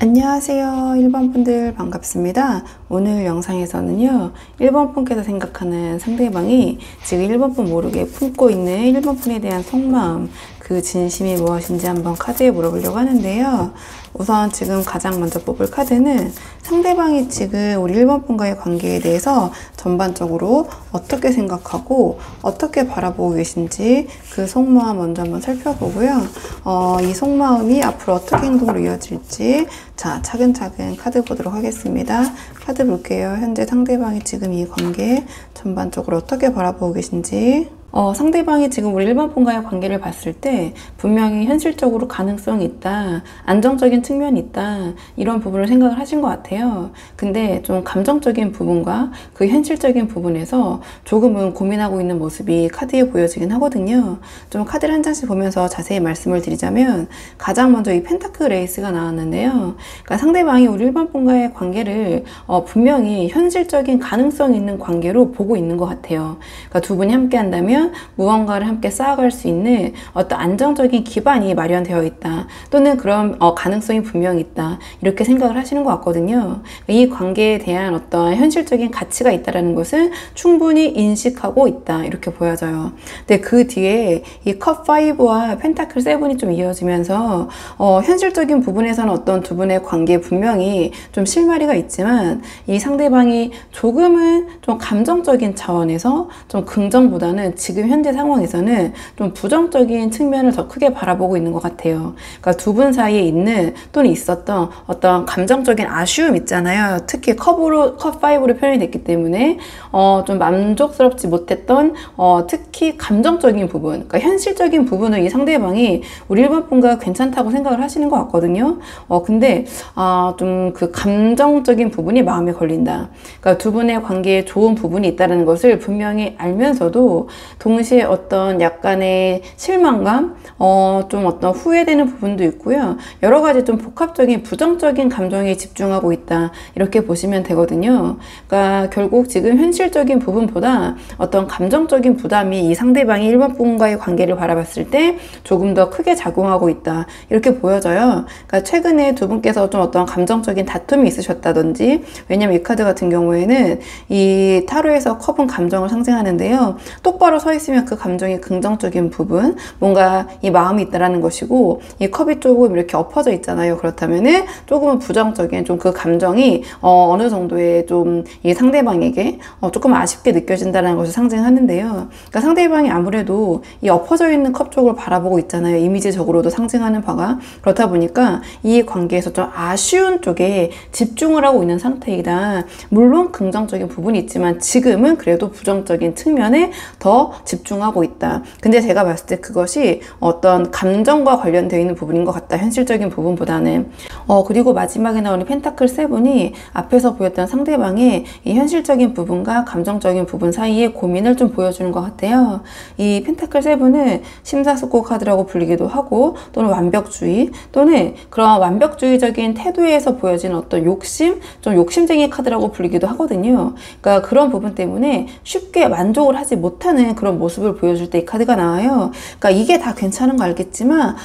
안녕하세요. 1번 분들 반갑습니다. 오늘 영상에서는요, 1번 분께서 생각하는 상대방이 지금 1번 분 모르게 품고 있는 1번 분에 대한 속마음, 그 진심이 무엇인지 한번 카드에 물어보려고 하는데요. 우선 지금 가장 먼저 뽑을 카드는 상대방이 지금 우리 1번 분과의 관계에 대해서 전반적으로 어떻게 생각하고 어떻게 바라보고 계신지 그 속마음 먼저 한번 살펴보고요. 이 속마음이 앞으로 어떻게 행동으로 이어질지 자, 차근차근 카드 보도록 하겠습니다. 카드 볼게요. 현재 상대방이 지금 이 관계 전반적으로 어떻게 바라보고 계신지. 상대방이 지금 우리 1번 분과의 관계를 봤을 때 분명히 현실적으로 가능성이 있다, 안정적인 측면이 있다, 이런 부분을 생각을 하신 것 같아요. 근데 좀 감정적인 부분과 그 현실적인 부분에서 조금은 고민하고 있는 모습이 카드에 보여지긴 하거든요. 좀 카드를 한 장씩 보면서 자세히 말씀을 드리자면, 가장 먼저 이 펜타클 에이스가 나왔는데요. 그러니까 상대방이 우리 1번 분과의 관계를 분명히 현실적인 가능성이 있는 관계로 보고 있는 것 같아요. 그러니까 두 분이 함께 한다면 무언가를 함께 쌓아갈 수 있는 어떤 안정적인 기반이 마련되어 있다, 또는 그런 가능성이 분명히 있다, 이렇게 생각을 하시는 것 같거든요. 이 관계에 대한 어떤 현실적인 가치가 있다는 것은 충분히 인식하고 있다, 이렇게 보여져요. 근데 그 뒤에 이 컵 5와 펜타클 7이 좀 이어지면서 현실적인 부분에서는 어떤 두 분의 관계에 분명히 좀 실마리가 있지만, 이 상대방이 조금은 좀 감정적인 차원에서 좀 긍정보다는 지금 현재 상황에서는 좀 부정적인 측면을 더 크게 바라보고 있는 것 같아요. 그러니까 두 분 사이에 있는 또는 있었던 어떤 감정적인 아쉬움 있잖아요. 특히 컵 5로 표현이 됐기 때문에 좀 만족스럽지 못했던 특히 감정적인 부분, 그러니까 현실적인 부분을 이 상대방이 우리 1번 분과 괜찮다고 생각을 하시는 것 같거든요. 근데 좀 그 감정적인 부분이 마음에 걸린다. 그러니까 두 분의 관계에 좋은 부분이 있다는 것을 분명히 알면서도 동시에 어떤 약간의 실망감, 좀 어떤 후회되는 부분도 있고요. 여러 가지 좀 복합적인 부정적인 감정에 집중하고 있다, 이렇게 보시면 되거든요. 그러니까 결국 지금 현실적인 부분보다 어떤 감정적인 부담이 이 상대방이 1번 분과의 관계를 바라봤을 때 조금 더 크게 작용하고 있다, 이렇게 보여져요. 그러니까 최근에 두 분께서 좀 어떤 감정적인 다툼이 있으셨다든지, 왜냐면 이 카드 같은 경우에는 이 타로에서 컵은 감정을 상징하는데요. 똑바로 서 있으면 그 감정이 긍정적인 부분, 뭔가 이 마음이 있다라는 것이고, 이 컵이 조금 이렇게 엎어져 있잖아요. 그렇다면은 조금은 부정적인 좀 그 감정이 어느 정도의 좀 이 상대방에게 조금 아쉽게 느껴진다는 것을 상징하는데요. 그러니까 상대방이 아무래도 이 엎어져 있는 컵 쪽을 바라보고 있잖아요. 이미지적으로도 상징하는 바가. 그렇다 보니까 이 관계에서 좀 아쉬운 쪽에 집중을 하고 있는 상태이다. 물론 긍정적인 부분이 있지만 지금은 그래도 부정적인 측면에 더 집중하고 있다. 근데 제가 봤을 때 그것이 어떤 감정과 관련되어 있는 부분인 것 같다, 현실적인 부분보다는. 그리고 마지막에 나오는 펜타클 7이 앞에서 보였던 상대방의 이 현실적인 부분과 감정적인 부분 사이의 고민을 좀 보여주는 것 같아요. 이 펜타클 7은 심사숙고 카드라고 불리기도 하고, 또는 완벽주의, 또는 그런 완벽주의적인 태도에서 보여지는 어떤 욕심, 좀 욕심쟁이 카드라고 불리기도 하거든요. 그러니까 그런 부분 때문에 쉽게 만족을 하지 못하는 그런 그런 모습을 보여줄 때 이 카드가 나와요. 그러니까 이게 다 괜찮은 거 알겠지만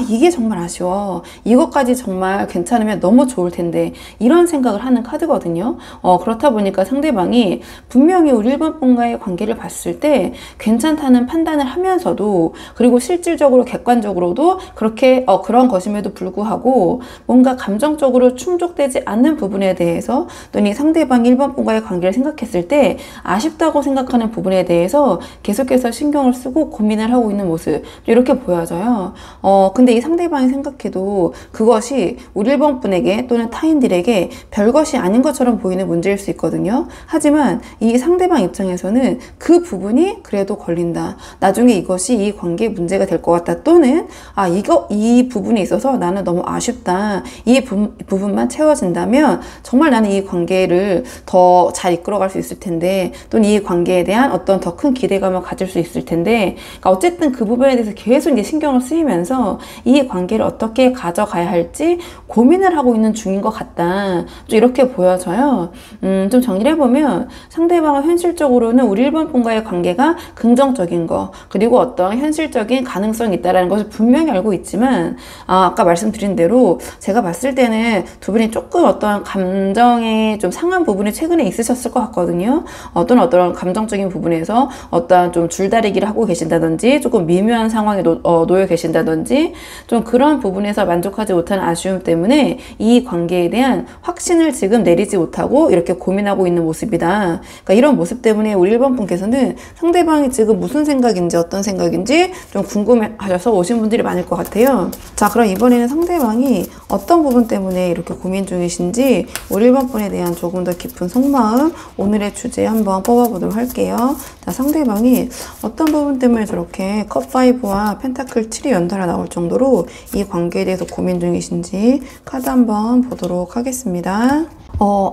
이게 정말 아쉬워. 이것까지 정말 괜찮으면 너무 좋을 텐데 이런 생각을 하는 카드거든요. 그렇다 보니까 상대방이 분명히 우리 1번 분과의 관계를 봤을 때 괜찮다는 판단을 하면서도 그리고 실질적으로 객관적으로도 그렇게 그런 것임에도 불구하고 뭔가 감정적으로 충족되지 않는 부분에 대해서 또는 상대방이 1번 분과의 관계를 생각했을 때 아쉽다고 생각하는 부분에 대해서 계속해서 신경을 쓰고 고민을 하고 있는 모습 이렇게 보여져요. 근데 이 상대방이 생각해도 그것이 우리 1번 분에게 또는 타인들에게 별것이 아닌 것처럼 보이는 문제일 수 있거든요. 하지만 이 상대방 입장에서는 그 부분이 그래도 걸린다. 나중에 이것이 이 관계에 문제가 될 것 같다. 또는 이 부분에 있어서 나는 너무 아쉽다. 이 부분만 채워진다면 정말 나는 이 관계를 더 잘 이끌어갈 수 있을 텐데 또는 이 관계에 대한 어떤 더 큰 기대감을 가질 수 있을 텐데 그러니까 어쨌든 그 부분에 대해서 계속 이제 신경을 쓰이면서 이 관계를 어떻게 가져가야 할지 고민을 하고 있는 중인 것 같다. 좀 이렇게 보여져요. 좀 정리를 해보면 상대방은 현실적으로는 우리 1번 분과의 관계가 긍정적인 거 그리고 어떤 현실적인 가능성이 있다는 것을 분명히 알고 있지만 아까 말씀드린 대로 제가 봤을 때는 두 분이 조금 어떤 감정에 좀 상한 부분이 최근에 있으셨을 것 같거든요. 어떤 감정적인 부분에서 어떤 좀 줄다리기를 하고 계신다든지 조금 미묘한 상황에 놓여 계신다든지 좀 그런 부분에서 만족하지 못하는 아쉬움 때문에 이 관계에 대한 확신을 지금 내리지 못하고 이렇게 고민하고 있는 모습이다. 그러니까 이런 모습 때문에 우리 1번 분께서는 상대방이 지금 무슨 생각인지 어떤 생각인지 좀 궁금해하셔서 오신 분들이 많을 것 같아요. 자, 그럼 이번에는 상대방이 어떤 부분 때문에 이렇게 고민 중이신지 우리 1번 분에 대한 조금 더 깊은 속마음 오늘의 주제 한번 뽑아보도록 할게요. 자, 상대방이 어떤 부분 때문에 저렇게 컵5와 펜타클 7이 연달아 나올 정도로 이 관계에 대해서 고민 중이신지 카드 한번 보도록 하겠습니다.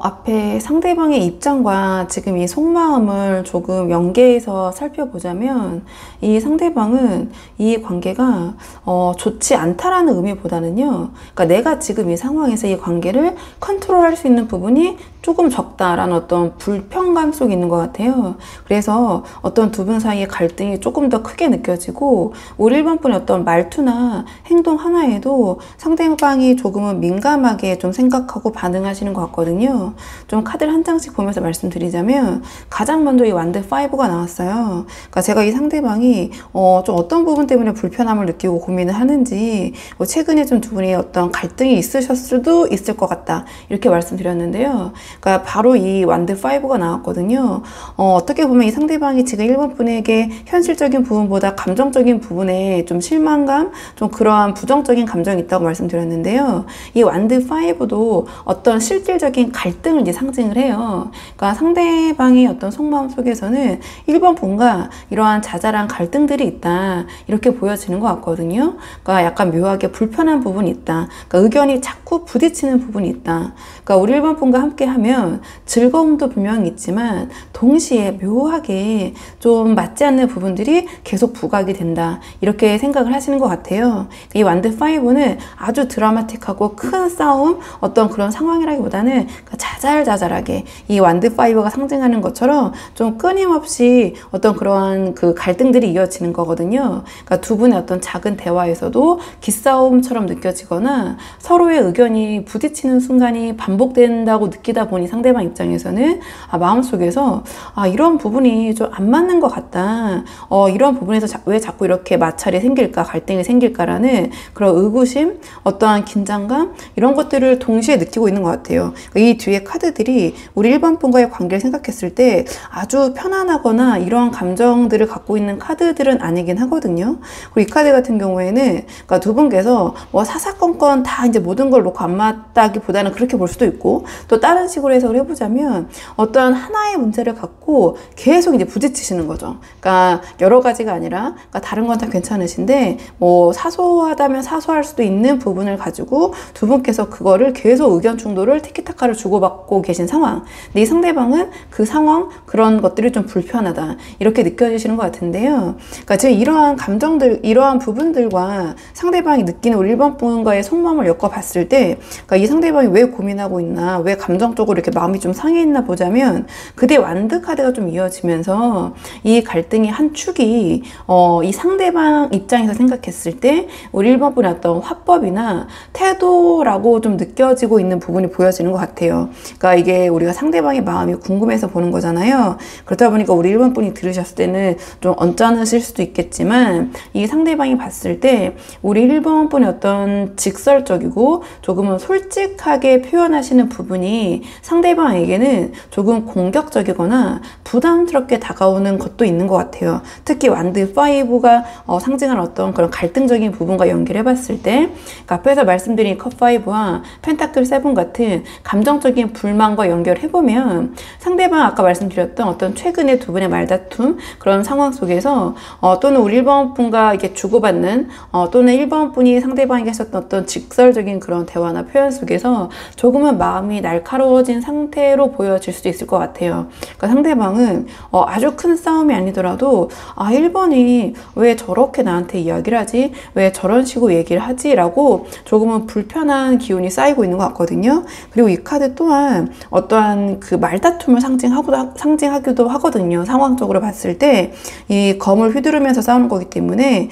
앞에 상대방의 입장과 지금 이 속마음을 조금 연계해서 살펴보자면 이 상대방은 이 관계가 좋지 않다라는 의미보다는요. 그러니까 내가 지금 이 상황에서 이 관계를 컨트롤할 수 있는 부분이 조금 적다라는 어떤 불편감 속에 있는 것 같아요. 그래서 어떤 두 분 사이의 갈등이 조금 더 크게 느껴지고 우리 1번 분의 어떤 말투나 행동 하나에도 상대방이 조금은 민감하게 좀 생각하고 반응하시는 것 같거든요. 좀 카드를 한 장씩 보면서 말씀드리자면 가장 먼저 이 완드 5가 나왔어요. 그러니까 제가 이 상대방이 좀 어떤 부분 때문에 불편함을 느끼고 고민을 하는지 최근에 좀 두 분이 어떤 갈등이 있으셨을 수도 있을 것 같다. 이렇게 말씀드렸는데요. 그러니까 바로 이 완드 5가 나왔거든요. 어떻게 보면 이 상대방이 지금 1번 분에게 현실적인 부분보다 감정적인 부분에 좀 실망감, 좀 그러한 부정적인 감정이 있다고 말씀드렸는데요. 이 완드 5도 어떤 실질적인 갈등을 이제 상징을 해요. 그러니까 상대방의 어떤 속마음 속에서는 1번 분과 이러한 자잘한 갈등들이 있다. 이렇게 보여지는 것 같거든요. 그러니까 약간 묘하게 불편한 부분이 있다. 그러니까 의견이 자꾸 부딪히는 부분이 있다. 그러니까 우리 1번 분과 함께 하면 즐거움도 분명히 있지만 동시에 묘하게 좀 맞지 않는 부분들이 계속 부각이 된다. 이렇게 생각을 하시는 것 같아요. 이 완드 5는 아주 드라마틱하고 큰 싸움, 어떤 그런 상황이라기보다는 자잘자잘하게 이 완드 5가 상징하는 것처럼 좀 끊임없이 어떤 그러한 그 갈등들이 이어지는 거거든요. 그러니까 두 분의 어떤 작은 대화에서도 기싸움처럼 느껴지거나 서로의 의견이 부딪히는 순간이 반복된다고 느끼다 보니 상대방 입장에서는 마음속에서 이런 부분이 좀 안 맞는 것 같다. 이런 부분에서 왜 자꾸 이렇게 마찰이 생길까, 갈등이 생길까라는 그런 의구심, 어떠한 긴장감 이런 것들을 동시에 느끼고 있는 것 같아요. 그러니까 이 뒤에 카드들이 우리 1번 분과의 관계를 생각했을 때 아주 편안하거나 이러한 감정들을 갖고 있는 카드들은 아니긴 하거든요. 그리고 이 카드 같은 경우에는 그러니까 두 분께서 사사건건 다 이제 모든 걸 놓고 안 맞다기보다는 그렇게 볼 수도 있고 또 다른 식으로 해석을 해보자면 어떠한 하나의 문제를 갖고 계속 이제 부딪히시는 거죠. 그러니까 여러 가지가 아니라 그러니까 다른 건 다 괜찮으신데 사소하다면 사소할 수도 있는 부분을 가지고 두 분께서 그거를 계속 의견 충돌을 티키타카를 주고받고 계신 상황. 근데 이 상대방은 그 상황 그런 것들이 좀 불편하다 이렇게 느껴지시는 것 같은데요. 그러니까 지금 이러한 감정들 이러한 부분들과 상대방이 느끼는 우리 1번 분과의 속마음을 엮어봤을 때 그러니까 이 상대방이 왜 고민하고 있나 왜 감정적으로 감정적으로 이렇게 마음이 좀 상해 있나 보자면 그대 완드 카드가 좀 이어지면서 이 갈등의 한 축이 이 상대방 입장에서 생각했을 때 우리 1번 분의 어떤 화법이나 태도라고 좀 느껴지고 있는 부분이 보여지는 것 같아요. 그러니까 이게 우리가 상대방의 마음이 궁금해서 보는 거잖아요. 그렇다 보니까 우리 1번 분이 들으셨을 때는 좀 언짢으실 수도 있겠지만 이 상대방이 봤을 때 우리 1번 분의 어떤 직설적이고 조금은 솔직하게 표현하시는 부분이 상대방에게는 조금 공격적이거나 부담스럽게 다가오는 것도 있는 것 같아요. 특히 완드 5가 상징하는 어떤 그런 갈등적인 부분과 연결해 봤을 때 앞에서 말씀드린 컵 5와 펜타클 7 같은 감정적인 불만과 연결해 보면 상대방 아까 말씀드렸던 어떤 최근의 두 분의 말다툼 그런 상황 속에서 또는 우리 1번 분과 이렇게 주고받는 또는 1번 분이 상대방에게 했었던 어떤 직설적인 그런 대화나 표현 속에서 조금은 마음이 날카로워진 상태로 보여질 수도 있을 것 같아요. 그러니까 상대방은 아주 큰 싸움이 아니더라도 1번이 왜 저렇게 나한테 이야기를 하지? 왜 저런 식으로 얘기를 하지? 라고 조금은 불편한 기운이 쌓이고 있는 것 같거든요. 그리고 이 카드 또한 어떠한 그 말다툼을 상징하기도 하거든요. 상황적으로 봤을 때 이 검을 휘두르면서 싸우는 거기 때문에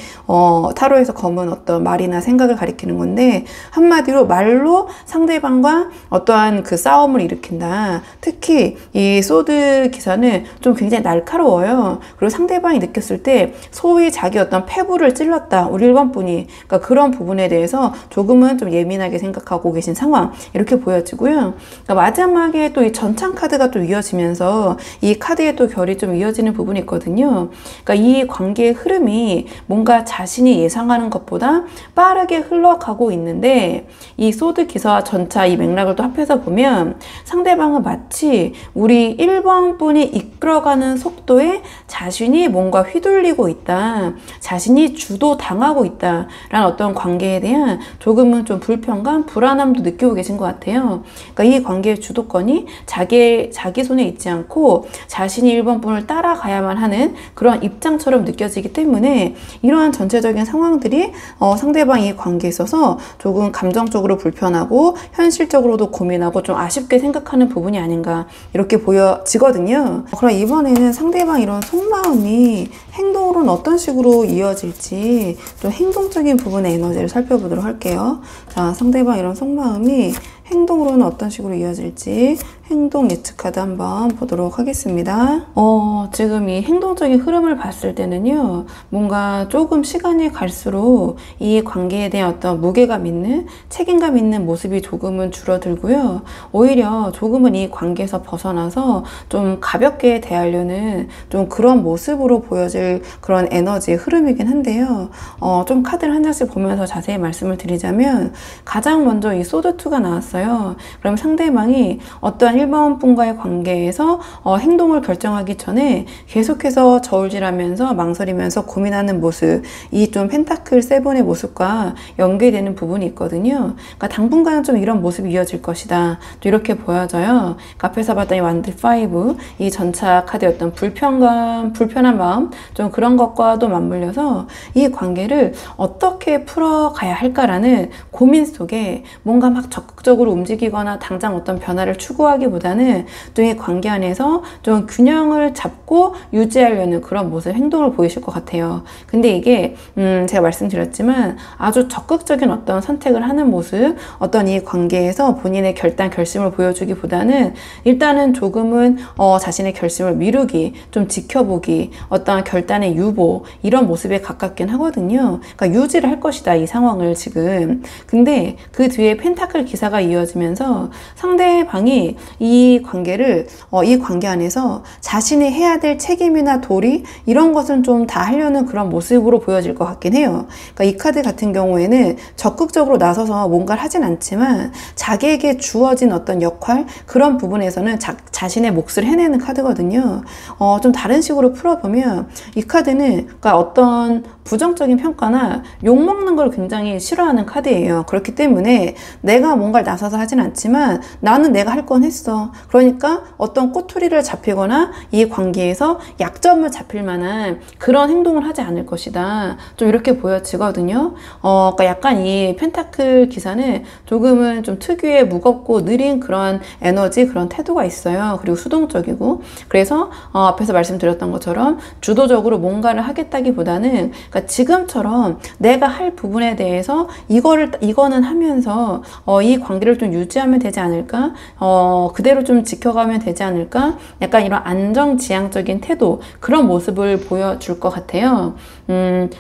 타로에서 검은 어떤 말이나 생각을 가리키는 건데 한마디로 말로 상대방과 어떠한 그 싸움을 일으킨다. 특히 이 소드 기사는 좀 굉장히 날카로워요. 그리고 상대방이 느꼈을 때 소위 자기 어떤 패부를 찔렀다. 우리 1번 분이 그러니까 그런 부분에 대해서 조금은 좀 예민하게 생각하고 계신 상황 이렇게 보여지고요. 그러니까 마지막에 또 이 전창 카드가 또 이어지면서 이 카드에 또 결이 좀 이어지는 부분이 있거든요. 그러니까 이 관계의 흐름이 뭔가 자신이 예상하는 것보다 빠르게 흘러가고 있는데 이 소드 기사와 전차 이 맥락을 또 합해서 보면 상대방은 마치 우리 1번 분이 이끌어가는 속도에 자신이 뭔가 휘둘리고 있다. 자신이 주도당하고 있다. 라는 어떤 관계에 대한 조금은 좀 불편감, 불안함도 느끼고 계신 것 같아요. 그러니까 이 관계의 주도권이 자기 손에 있지 않고 자신이 1번 분을 따라가야만 하는 그런 입장처럼 느껴지기 때문에 이러한 전체적인 상황들이 상대방이 이 관계에 있어서 조금 감정적으로 불편하고 현실적으로도 고민하고 좀 아쉽게 생각하는 부분이 아닌가 이렇게 보여지거든요. 그럼 이번에는 상대방 이런 속마음이 행동으로는 어떤 식으로 이어질지 좀 행동적인 부분의 에너지를 살펴보도록 할게요. 자, 상대방 이런 속마음이 행동으로는 어떤 식으로 이어질지 행동 예측 카드 한번 보도록 하겠습니다. 지금 이 행동적인 흐름을 봤을 때는요, 뭔가 조금 시간이 갈수록 이 관계에 대한 어떤 무게감 있는, 책임감 있는 모습이 조금은 줄어들고요. 오히려 조금은 이 관계에서 벗어나서 좀 가볍게 대하려는 좀 그런 모습으로 보여질 그런 에너지의 흐름이긴 한데요. 좀 카드를 한 장씩 보면서 자세히 말씀을 드리자면 가장 먼저 이 소드2가 나왔어요. 그럼 상대방이 어떠한 1번 분과의 관계에서 행동을 결정하기 전에 계속해서 저울질하면서 망설이면서 고민하는 모습, 이 좀 펜타클 7의 모습과 연계되는 부분이 있거든요. 그러니까 당분간은 좀 이런 모습이 이어질 것이다. 또 이렇게 보여져요. 그러니까 앞에서 봤던 이 완드 5, 이 전차 카드의 어떤 불편감, 불편한 마음, 좀 그런 것과도 맞물려서 이 관계를 어떻게 풀어가야 할까라는 고민 속에 뭔가 막 적극적으로 움직이거나 당장 어떤 변화를 추구하기보다는 또 이 관계 안에서 좀 균형을 잡고 유지하려는 그런 모습, 행동을 보이실 것 같아요. 근데 이게 제가 말씀드렸지만 아주 적극적인 어떤 선택을 하는 모습, 어떤 이 관계에서 본인의 결심을 보여주기보다는 일단은 조금은 자신의 결심을 미루기, 좀 지켜보기, 어떤 결단의 유보, 이런 모습에 가깝긴 하거든요. 그러니까 유지를 할 것이다, 이 상황을 지금. 근데 그 뒤에 펜타클 기사가 이어지면서 상대방이 이 관계를 이 관계 안에서 자신이 해야 될 책임이나 도리 이런 것은 좀 다 하려는 그런 모습으로 보여질 것 같긴 해요. 그러니까 이 카드 같은 경우에는 적극적으로 나서서 뭔가를 하진 않지만 자기에게 주어진 어떤 역할 그런 부분에서는 자신의 몫을 해내는 카드거든요. 좀 다른 식으로 풀어보면 이 카드는 그러니까 어떤 부정적인 평가나 욕먹는 걸 굉장히 싫어하는 카드예요. 그렇기 때문에 내가 뭔가를 나서서 나서서 하진 않지만 나는 내가 할 건 했어. 그러니까 어떤 꼬투리를 잡히거나 이 관계에서 약점을 잡힐 만한 그런 행동을 하지 않을 것이다. 좀 이렇게 보여지거든요. 그러니까 약간 이 펜타클 기사는 조금은 좀 특유의 무겁고 느린 그런 에너지, 그런 태도가 있어요. 그리고 수동적이고. 그래서 앞에서 말씀드렸던 것처럼 주도적으로 뭔가를 하겠다기보다는, 그러니까 지금처럼 내가 할 부분에 대해서 이거는 하면서 이 관계를 좀 유지하면 되지 않을까? 그대로 좀 지켜가면 되지 않을까? 약간 이런 안정지향적인 태도, 그런 모습을 보여줄 것 같아요.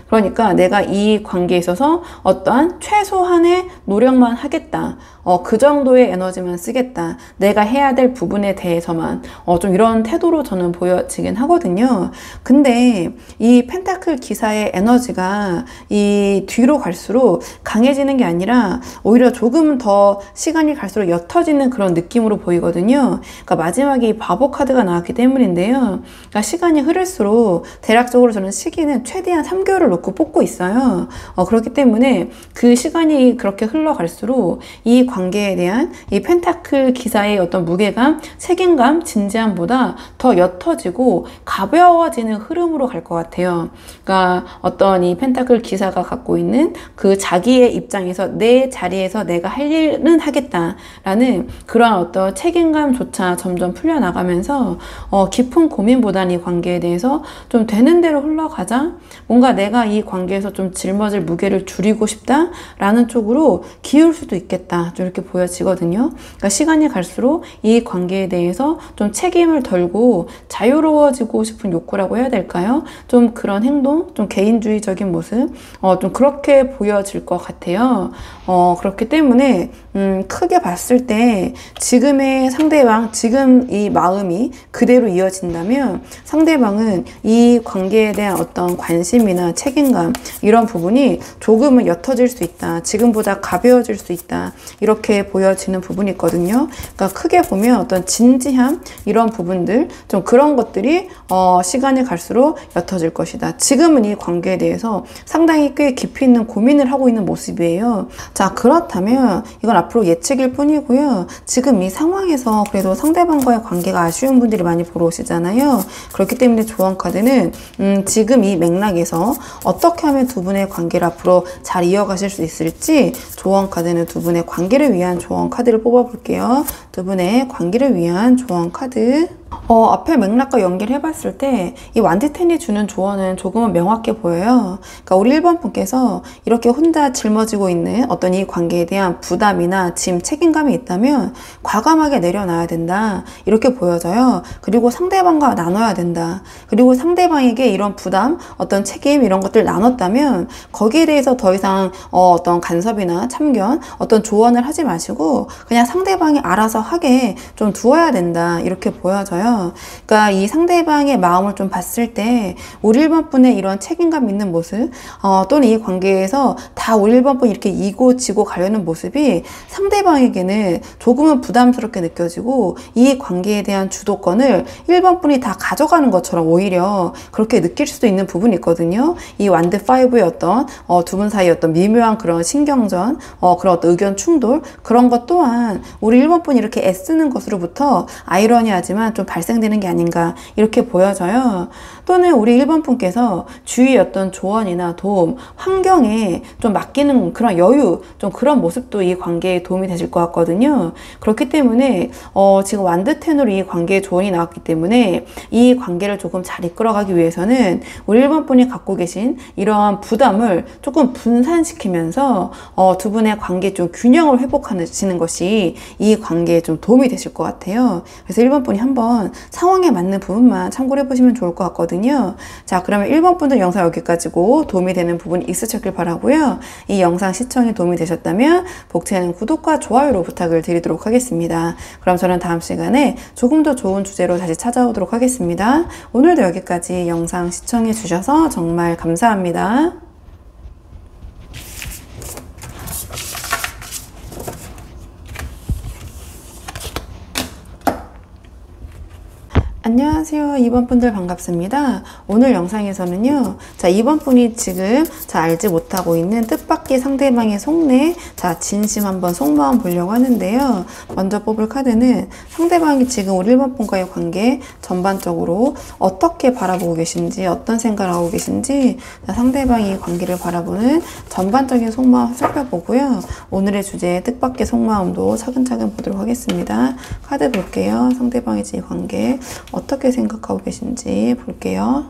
그러니까 내가 이 관계에 있어서 어떠한 최소한의 노력만 하겠다. 그 정도의 에너지만 쓰겠다. 내가 해야 될 부분에 대해서만 좀 이런 태도로 저는 보여지긴 하거든요. 근데 이 펜타클 기사의 에너지가 이 뒤로 갈수록 강해지는 게 아니라 오히려 조금 더 시간이 갈수록 옅어지는 그런 느낌으로 보이거든요. 그러니까 마지막에 이 바보 카드가 나왔기 때문인데요. 그러니까 시간이 흐를수록 대략적으로 저는 시기는 최대한 3개월을 놓고 뽑고 있어요. 그렇기 때문에 그 시간이 그렇게 흘러갈수록 이 관계에 대한 이 펜타클 기사의 어떤 무게감, 책임감, 진지함보다 더 옅어지고 가벼워지는 흐름으로 갈 것 같아요. 그러니까 어떤 이 펜타클 기사가 갖고 있는 그 자기의 입장에서 내 자리에서 내가 할 일은 하겠다라는 그러한 어떤 책임감조차 점점 풀려나가면서 깊은 고민보다는 이 관계에 대해서 좀 되는 대로 흘러가자, 뭔가 내가 이 관계에서 좀 짊어질 무게를 줄이고 싶다라는 쪽으로 기울 수도 있겠다, 좀 이렇게 보여지거든요. 그러니까 시간이 갈수록 이 관계에 대해서 좀 책임을 덜고 자유로워지고 싶은 욕구라고 해야 될까요? 좀 그런 행동, 좀 개인주의적인 모습, 좀 그렇게 보여질 것 같아요. 그렇기 때문에 크게 봤을 때 지금의 상대방, 지금 이 마음이 그대로 이어진다면 상대방은 이 관계에 대한 어떤 관심이나 책임감, 이런 부분이 조금은 옅어질 수 있다, 지금보다 가벼워질 수 있다, 이렇게 보여지는 부분이 있거든요. 그러니까 크게 보면 어떤 진지함, 이런 부분들, 좀 그런 것들이 시간이 갈수록 옅어질 것이다. 지금은 이 관계에 대해서 상당히 꽤 깊이 있는 고민을 하고 있는 모습이에요. 자, 그렇다면 이건 앞으로 예측일 뿐이고요. 지금 이 상황에서 그래도 상대방과의 관계가 아쉬운 분들이 많이 보러 오시잖아요. 그렇기 때문에 조언 카드는 지금 이 맥락에서 어떻게 하면 두 분의 관계를 앞으로 잘 이어가실 수 있을지, 조언 카드는 두 분의 관계를 위한 조언 카드를 뽑아볼게요. 두 분의 관계를 위한 조언 카드. 앞에 맥락과 연계를 해봤을 때 이 완디텐이 주는 조언은 조금은 명확해 보여요. 그러니까 우리 1번 분께서 이렇게 혼자 짊어지고 있는 어떤 이 관계에 대한 부담이나 짐, 책임감이 있다면 과감하게 내려놔야 된다, 이렇게 보여져요. 그리고 상대방과 나눠야 된다. 그리고 상대방에게 이런 부담, 어떤 책임, 이런 것들 나눴다면 거기에 대해서 더 이상 어떤 간섭이나 참견, 어떤 조언을 하지 마시고 그냥 상대방이 알아서 하게 좀 두어야 된다, 이렇게 보여져요. 그러니까 이 상대방의 마음을 좀 봤을 때 우리 1번 분의 이런 책임감 있는 모습, 또는 이 관계에서 다 우리 1번 분이 이렇게 이고 지고 가려는 모습이 상대방에게는 조금은 부담스럽게 느껴지고 이 관계에 대한 주도권을 1번 분이 다 가져가는 것처럼 오히려 그렇게 느낄 수도 있는 부분이 있거든요. 이 완드 5의 어떤 두 분 사이의 어떤 미묘한 그런 신경전, 그런 어떤 의견 충돌, 그런 것 또한 우리 1번 분이 이렇게 애쓰는 것으로부터 아이러니하지만 좀 발생되는 게 아닌가, 이렇게 보여져요. 또는 우리 1번 분께서 주위의 어떤 조언이나 도움, 환경에 좀 맡기는 그런 여유, 좀 그런 모습도 이 관계에 도움이 되실 것 같거든요. 그렇기 때문에 지금 완드텐으로 이 관계에 조언이 나왔기 때문에 이 관계를 조금 잘 이끌어가기 위해서는 우리 1번 분이 갖고 계신 이러한 부담을 조금 분산시키면서 두 분의 관계 좀 균형을 회복하시는 것이 이 관계에 좀 도움이 되실 것 같아요. 그래서 1번 분이 한번 상황에 맞는 부분만 참고를 해보시면 좋을 것 같거든요. 자, 그러면 1번 분들 영상 여기까지고 도움이 되는 부분이 있으셨길 바라고요. 이 영상 시청에 도움이 되셨다면 복채는 구독과 좋아요로 부탁을 드리도록 하겠습니다. 그럼 저는 다음 시간에 조금 더 좋은 주제로 다시 찾아오도록 하겠습니다. 오늘도 여기까지 영상 시청해 주셔서 정말 감사합니다. 안녕하세요. 안녕하세요. 2번 분들 반갑습니다. 오늘 영상에서는요. 자, 2번 분이 지금 알지 못하고 있는 뜻밖의 상대방의 속내, 자, 진심 한번 속마음 보려고 하는데요. 먼저 뽑을 카드는 상대방이 지금 우리 1번 분과의 관계 전반적으로 어떻게 바라보고 계신지, 어떤 생각을 하고 계신지, 자, 상대방이 관계를 바라보는 전반적인 속마음 살펴보고요. 오늘의 주제 뜻밖의 속마음도 차근차근 보도록 하겠습니다. 카드 볼게요. 상대방의 지금 관계 어떻게 생각하고 계신지 볼게요.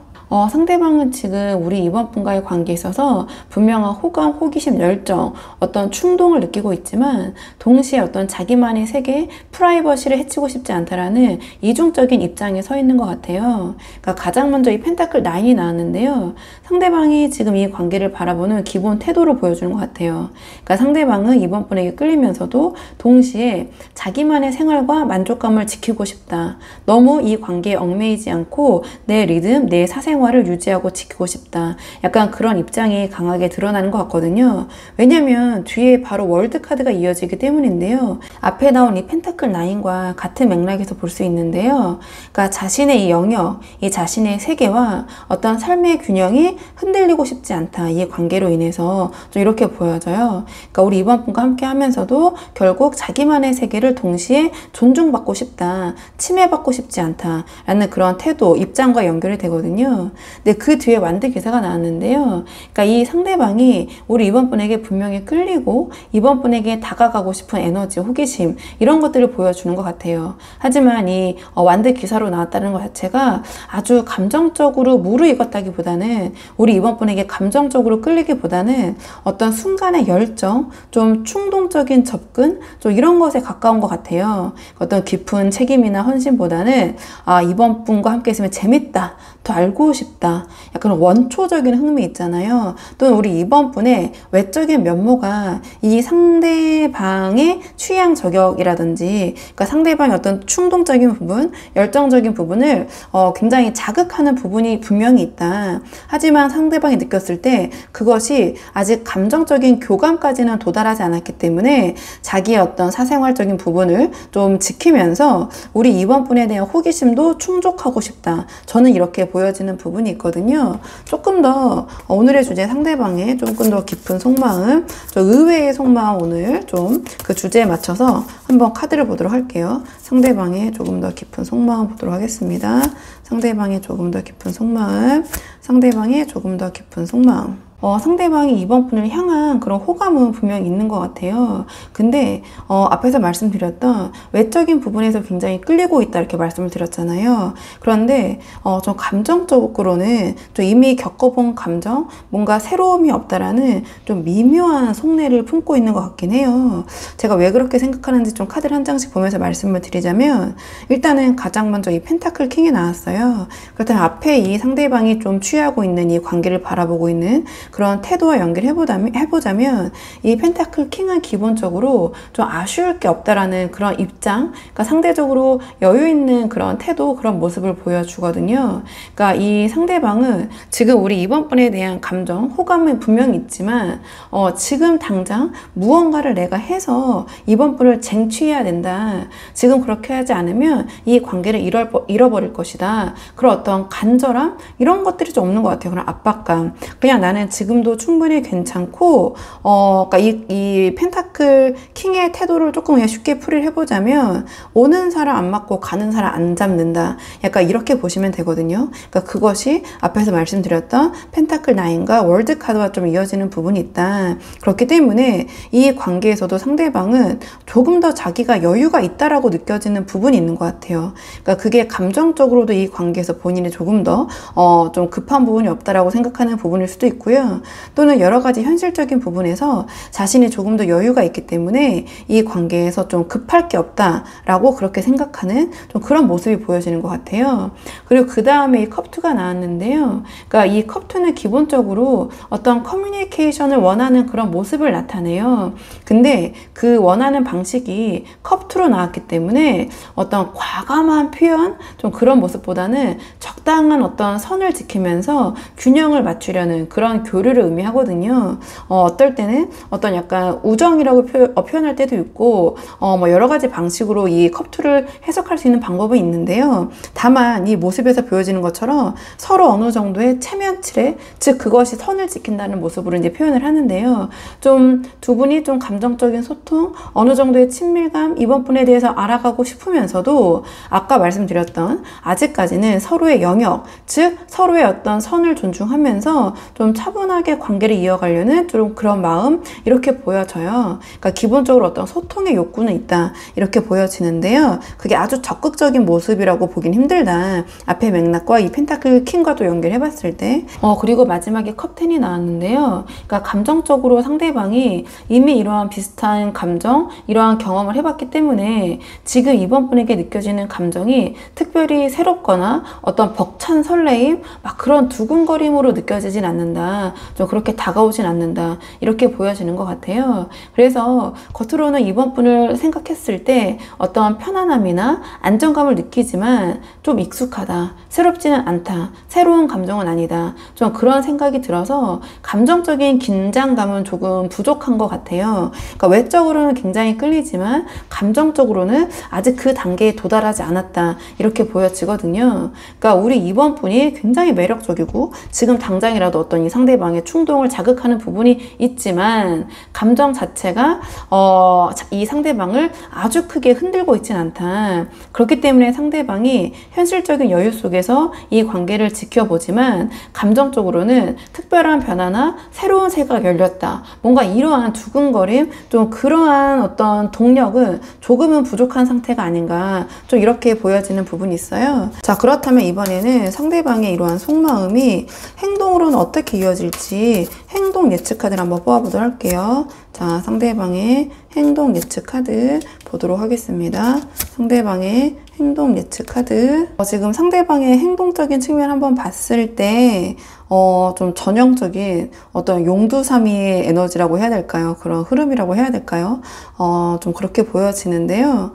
상대방은 지금 우리 2번 분과의 관계에 있어서 분명한 호감, 호기심, 열정, 어떤 충동을 느끼고 있지만 동시에 어떤 자기만의 세계, 프라이버시를 해치고 싶지 않다라는 이중적인 입장에 서 있는 것 같아요. 그러니까 가장 먼저 이 펜타클 9이 나왔는데요. 상대방이 지금 이 관계를 바라보는 기본 태도를 보여주는 것 같아요. 그러니까 상대방은 2번 분에게 끌리면서도 동시에 자기만의 생활과 만족감을 지키고 싶다. 너무 이 관계에 얽매이지 않고 내 리듬, 내 사생활을 유지하고 지키고 싶다. 약간 그런 입장이 강하게 드러나는 것 같거든요. 왜냐면 뒤에 바로 월드 카드가 이어지기 때문인데요. 앞에 나온 이 펜타클 9과 같은 맥락에서 볼 수 있는데요. 그러니까 자신의 이 영역, 이 자신의 세계와 어떤 삶의 균형이 흔들리고 싶지 않다. 이 관계로 인해서 좀 이렇게 보여져요. 그러니까 우리 2번 분과 함께 하면서도 결국 자기만의 세계를 동시에 존중받고 싶다. 침해받고 싶지 않다. 라는 그런 태도, 입장과 연결이 되거든요. 근데 그 뒤에 완드 기사가 나왔는데요. 그러니까 이 상대방이 우리 2번 분에게 분명히 끌리고 2번 분에게 다가가고 싶은 에너지, 호기심 이런 것들을 보여주는 것 같아요. 하지만 이 완드 기사로 나왔다는 것 자체가 아주 감정적으로 무르익었다기보다는 우리 2번 분에게 감정적으로 끌리기보다는 어떤 순간의 열정, 좀 충동적인 접근, 좀 이런 것에 가까운 것 같아요. 어떤 깊은 책임이나 헌신보다는 2번 분과 함께 있으면 재밌다, 더 알고 싶다. 약간 원초적인 흥미 있잖아요. 또는 우리 2번 분의 외적인 면모가 이 상대방의 취향 저격이라든지, 그러니까 상대방의 어떤 충동적인 부분, 열정적인 부분을 굉장히 자극하는 부분이 분명히 있다. 하지만 상대방이 느꼈을 때 그것이 아직 감정적인 교감까지는 도달하지 않았기 때문에 자기의 어떤 사생활적인 부분을 좀 지키면서 우리 2번 분에 대한 호기심도 충족하고 싶다. 저는 이렇게 보여지는 부분이 있거든요. 조금 더 오늘의 주제 상대방의 조금 더 깊은 속마음, 좀 의외의 속마음 오늘 좀 그 주제에 맞춰서 한번 카드를 보도록 할게요. 상대방의 조금 더 깊은 속마음 보도록 하겠습니다. 상대방의 조금 더 깊은 속마음, 상대방의 조금 더 깊은 속마음. 상대방이 2번 분을 향한 그런 호감은 분명히 있는 것 같아요. 근데 앞에서 말씀드렸던 외적인 부분에서 굉장히 끌리고 있다 이렇게 말씀을 드렸잖아요. 그런데 좀 감정적으로는 좀 이미 겪어본 감정, 뭔가 새로움이 없다라는 좀 미묘한 속내를 품고 있는 것 같긴 해요. 제가 왜 그렇게 생각하는지 좀 카드를 한 장씩 보면서 말씀을 드리자면 일단은 가장 먼저 이 펜타클 킹이 나왔어요. 그렇다면 앞에 이 상대방이 좀 취하고 있는 이 관계를 바라보고 있는 그런 태도와 연결해보자면 이 펜타클 킹은 기본적으로 좀 아쉬울 게 없다라는 그런 입장, 그러니까 상대적으로 여유 있는 그런 태도, 그런 모습을 보여주거든요. 그러니까 이 상대방은 지금 우리 2번 분에 대한 감정, 호감은 분명히 있지만 지금 당장 무언가를 내가 해서 2번 분을 쟁취해야 된다. 지금 그렇게 하지 않으면 이 관계를 잃어버릴 것이다. 그런 어떤 간절함 이런 것들이 좀 없는 것 같아요. 그런 압박감. 그냥 나는 지금도 충분히 괜찮고 그러니까 이 펜타클 킹의 태도를 조금 그냥 쉽게 풀이를 해보자면 오는 사람 안 맞고 가는 사람 안 잡는다. 약간 이렇게 보시면 되거든요. 그러니까 그것이 앞에서 말씀드렸던 펜타클 9과 월드 카드와 좀 이어지는 부분이 있다. 그렇기 때문에 이 관계에서도 상대방은 조금 더 자기가 여유가 있다라고 느껴지는 부분이 있는 것 같아요. 그러니까 그게 감정적으로도 이 관계에서 본인이 조금 더 좀 급한 부분이 없다라고 생각하는 부분일 수도 있고요. 또는 여러 가지 현실적인 부분에서 자신이 조금 더 여유가 있기 때문에 이 관계에서 좀 급할 게 없다라고 그렇게 생각하는 좀 그런 모습이 보여지는 것 같아요. 그리고 그 다음에 이 컵2가 나왔는데요. 그러니까 이 컵2는 기본적으로 어떤 커뮤니케이션을 원하는 그런 모습을 나타내요. 근데 그 원하는 방식이 컵2로 나왔기 때문에 어떤 과감한 표현, 좀 그런 모습보다는 적당한 어떤 선을 지키면서 균형을 맞추려는 그런 교류를 의미하거든요. 어떨 때는 어떤 약간 우정이라고 표현할 때도 있고, 뭐 여러 가지 방식으로 이 컵2를 해석할 수 있는 방법은 있는데요. 다만 이 모습에서 보여지는 것처럼 서로 어느 정도의 체면 칠해, 즉 그것이 선을 지킨다는 모습으로 이제 표현을 하는데요. 좀 두 분이 좀 감정적인 소통, 어느 정도의 친밀감, 이번 분에 대해서 알아가고 싶으면서도 아까 말씀드렸던 아직까지는 서로의 영역, 즉 서로의 어떤 선을 존중하면서 좀 차분하게 관계를 이어가려는 좀 그런 마음, 이렇게 보여져요. 그러니까 기본적으로 어떤 소통의 욕구는 있다, 이렇게 보여지는데요. 그게 아주 적극적인 모습이라고 보긴 힘들다. 앞에 맥락과 이 펜타클 킹과도 연결해 봤을 때. 그리고 마지막에 컵10이 나왔는데요. 그러니까 감정적으로 상대방이 이미 이러한 비슷한 감정, 이러한 경험을 해봤기 때문에 지금 이번 분에게 느껴지는 감정이 특별히 새롭거나 어떤 벅찬 설레임, 막 그런 두근거림으로 느껴지진 않는다. 좀 그렇게 다가오진 않는다. 이렇게 보여지는 것 같아요. 그래서 겉으로는 이번 분을 생각했을 때 어떤 편안함이나 안정감을 느끼지만 좀 익숙하다. 새롭지는 않다. 새로운 감정은 아니다. 좀 그런 생각이 들어서 감정적인 긴장감은 조금 부족한 것 같아요. 그러니까 외적으로는 굉장히 끌리지만 감정적으로는 아직 그 단계에 도달하지 않았다. 이렇게 보여지거든요. 그러니까 우리 이번 분이 굉장히 매력적이고 지금 당장이라도 어떤 이 상대방의 충동을 자극하는 부분이 있지만 감정 자체가 이 상대방을 아주 크게 흔들고 있진 않다. 그렇기 때문에 상대방이 현실적인 여유 속에서 이 관계를 지켜보지만 감정적으로는 특별한 변화나 새로운 새가 열렸다. 뭔가 이러한 두근거림, 좀 그러한 어떤 동력은 조금은 부족한 상태가 아닌가, 좀 이렇게 보여지는 부분이 있어요. 자, 그렇다면 이번에는 상대방의 이러한 속마음이 행동으로는 어떻게 이어질지 행동 예측 카드를 한번 뽑아보도록 할게요. 자, 상대방의 행동 예측 카드 보도록 하겠습니다. 상대방의 행동 예측 카드. 지금 상대방의 행동적인 측면 한번 봤을 때 좀 전형적인 어떤 용두사미의 에너지라고 해야 될까요? 그런 흐름이라고 해야 될까요? 좀 그렇게 보여지는데요.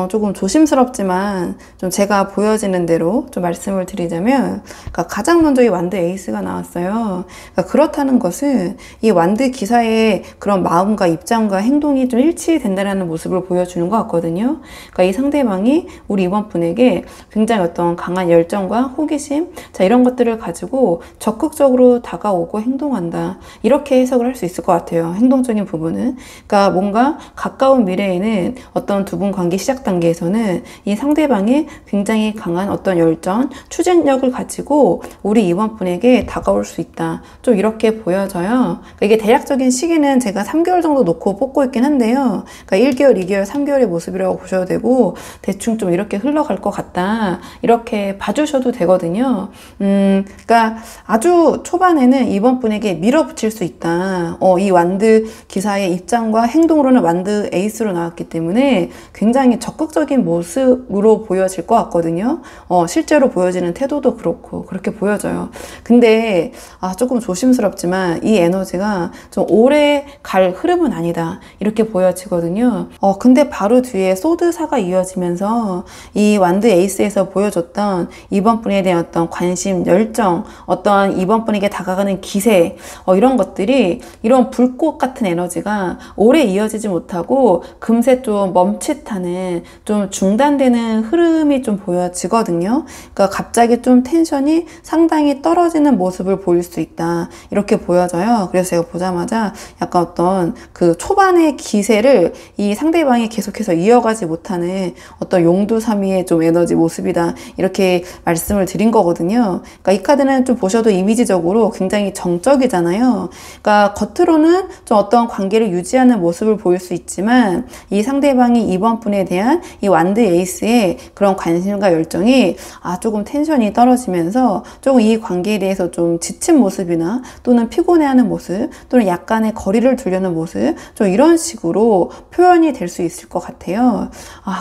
조금 조심스럽지만 좀 제가 보여지는 대로 좀 말씀을 드리자면, 그러니까 가장 먼저 이 완드 에이스가 나왔어요. 그러니까 그렇다는 것은 이 완드 기사의 그런 마음과 입장과 행동이 좀 일치된다는 모습을 보여주는 것 같거든요. 그러니까 이 상대방이 우리 이번 분에게 굉장히 어떤 강한 열정과 호기심, 자, 이런 것들을 가지고 적극적으로 다가오고 행동한다. 이렇게 해석을 할 수 있을 것 같아요. 행동적인 부분은. 그러니까 뭔가 가까운 미래에는 어떤 두 분 관계 시작 단계에서는 이 상대방이 굉장히 강한 어떤 열정, 추진력을 가지고 우리 이번 분에게 다가올 수 있다. 좀 이렇게 보여져요. 그러니까 이게 대략적인 시기는 제가 3개월 정도 놓고 뽑고 있긴 한데요. 그러니까 1개월, 2개월, 3개월의 모습이라고 보셔도 되고 대충 좀 이렇게 흘러갈 것 같다. 이렇게 봐주셔도 되거든요. 그러니까 아주 초반에는 이번 분에게 밀어붙일 수 있다. 이 완드 기사의 입장과 행동으로는 완드 에이스로 나왔기 때문에 굉장히 적극적인 모습으로 보여질 것 같거든요. 실제로 보여지는 태도도 그렇고 그렇게 보여져요. 근데 조금 조심스럽지만 이 에너지가 좀 오래 갈 흐름은 아니다. 이렇게 보여지거든요. 근데 바로 뒤에 소드사가 이어지면서 이 완드 에이스에서 보여줬던 이번 분에 대한 어떤 관심, 열정, 어떤 이번 분에게 다가가는 기세, 이런 것들이, 이런 불꽃 같은 에너지가 오래 이어지지 못하고 금세 좀 멈칫하는, 좀 중단되는 흐름이 좀 보여지거든요. 그러니까 갑자기 좀 텐션이 상당히 떨어지는 모습을 보일 수 있다. 이렇게 보여져요. 그래서 제가 보자마자 약간 어떤 그 초반의 기세를 이 상대방이 계속해서 이어가지 못하는 어떤 용두사미의 좀 에너지 모습이다. 이렇게 말씀을 드린 거거든요. 그러니까 이 카드는 좀 보셔도 이미지적으로 굉장히 정적이잖아요. 그러니까 겉으로는 좀 어떤 관계를 유지하는 모습을 보일 수 있지만 이 상대방이 이번 분에 대한 이 완드 에이스의 그런 관심과 열정이 조금 텐션이 떨어지면서 조금 이 관계에 대해서 좀 지친 모습이나 또는 피곤해하는 모습 또는 약간의 거리를 두려는 모습 모습, 좀 이런 식으로 표현이 될 수 있을 것 같아요.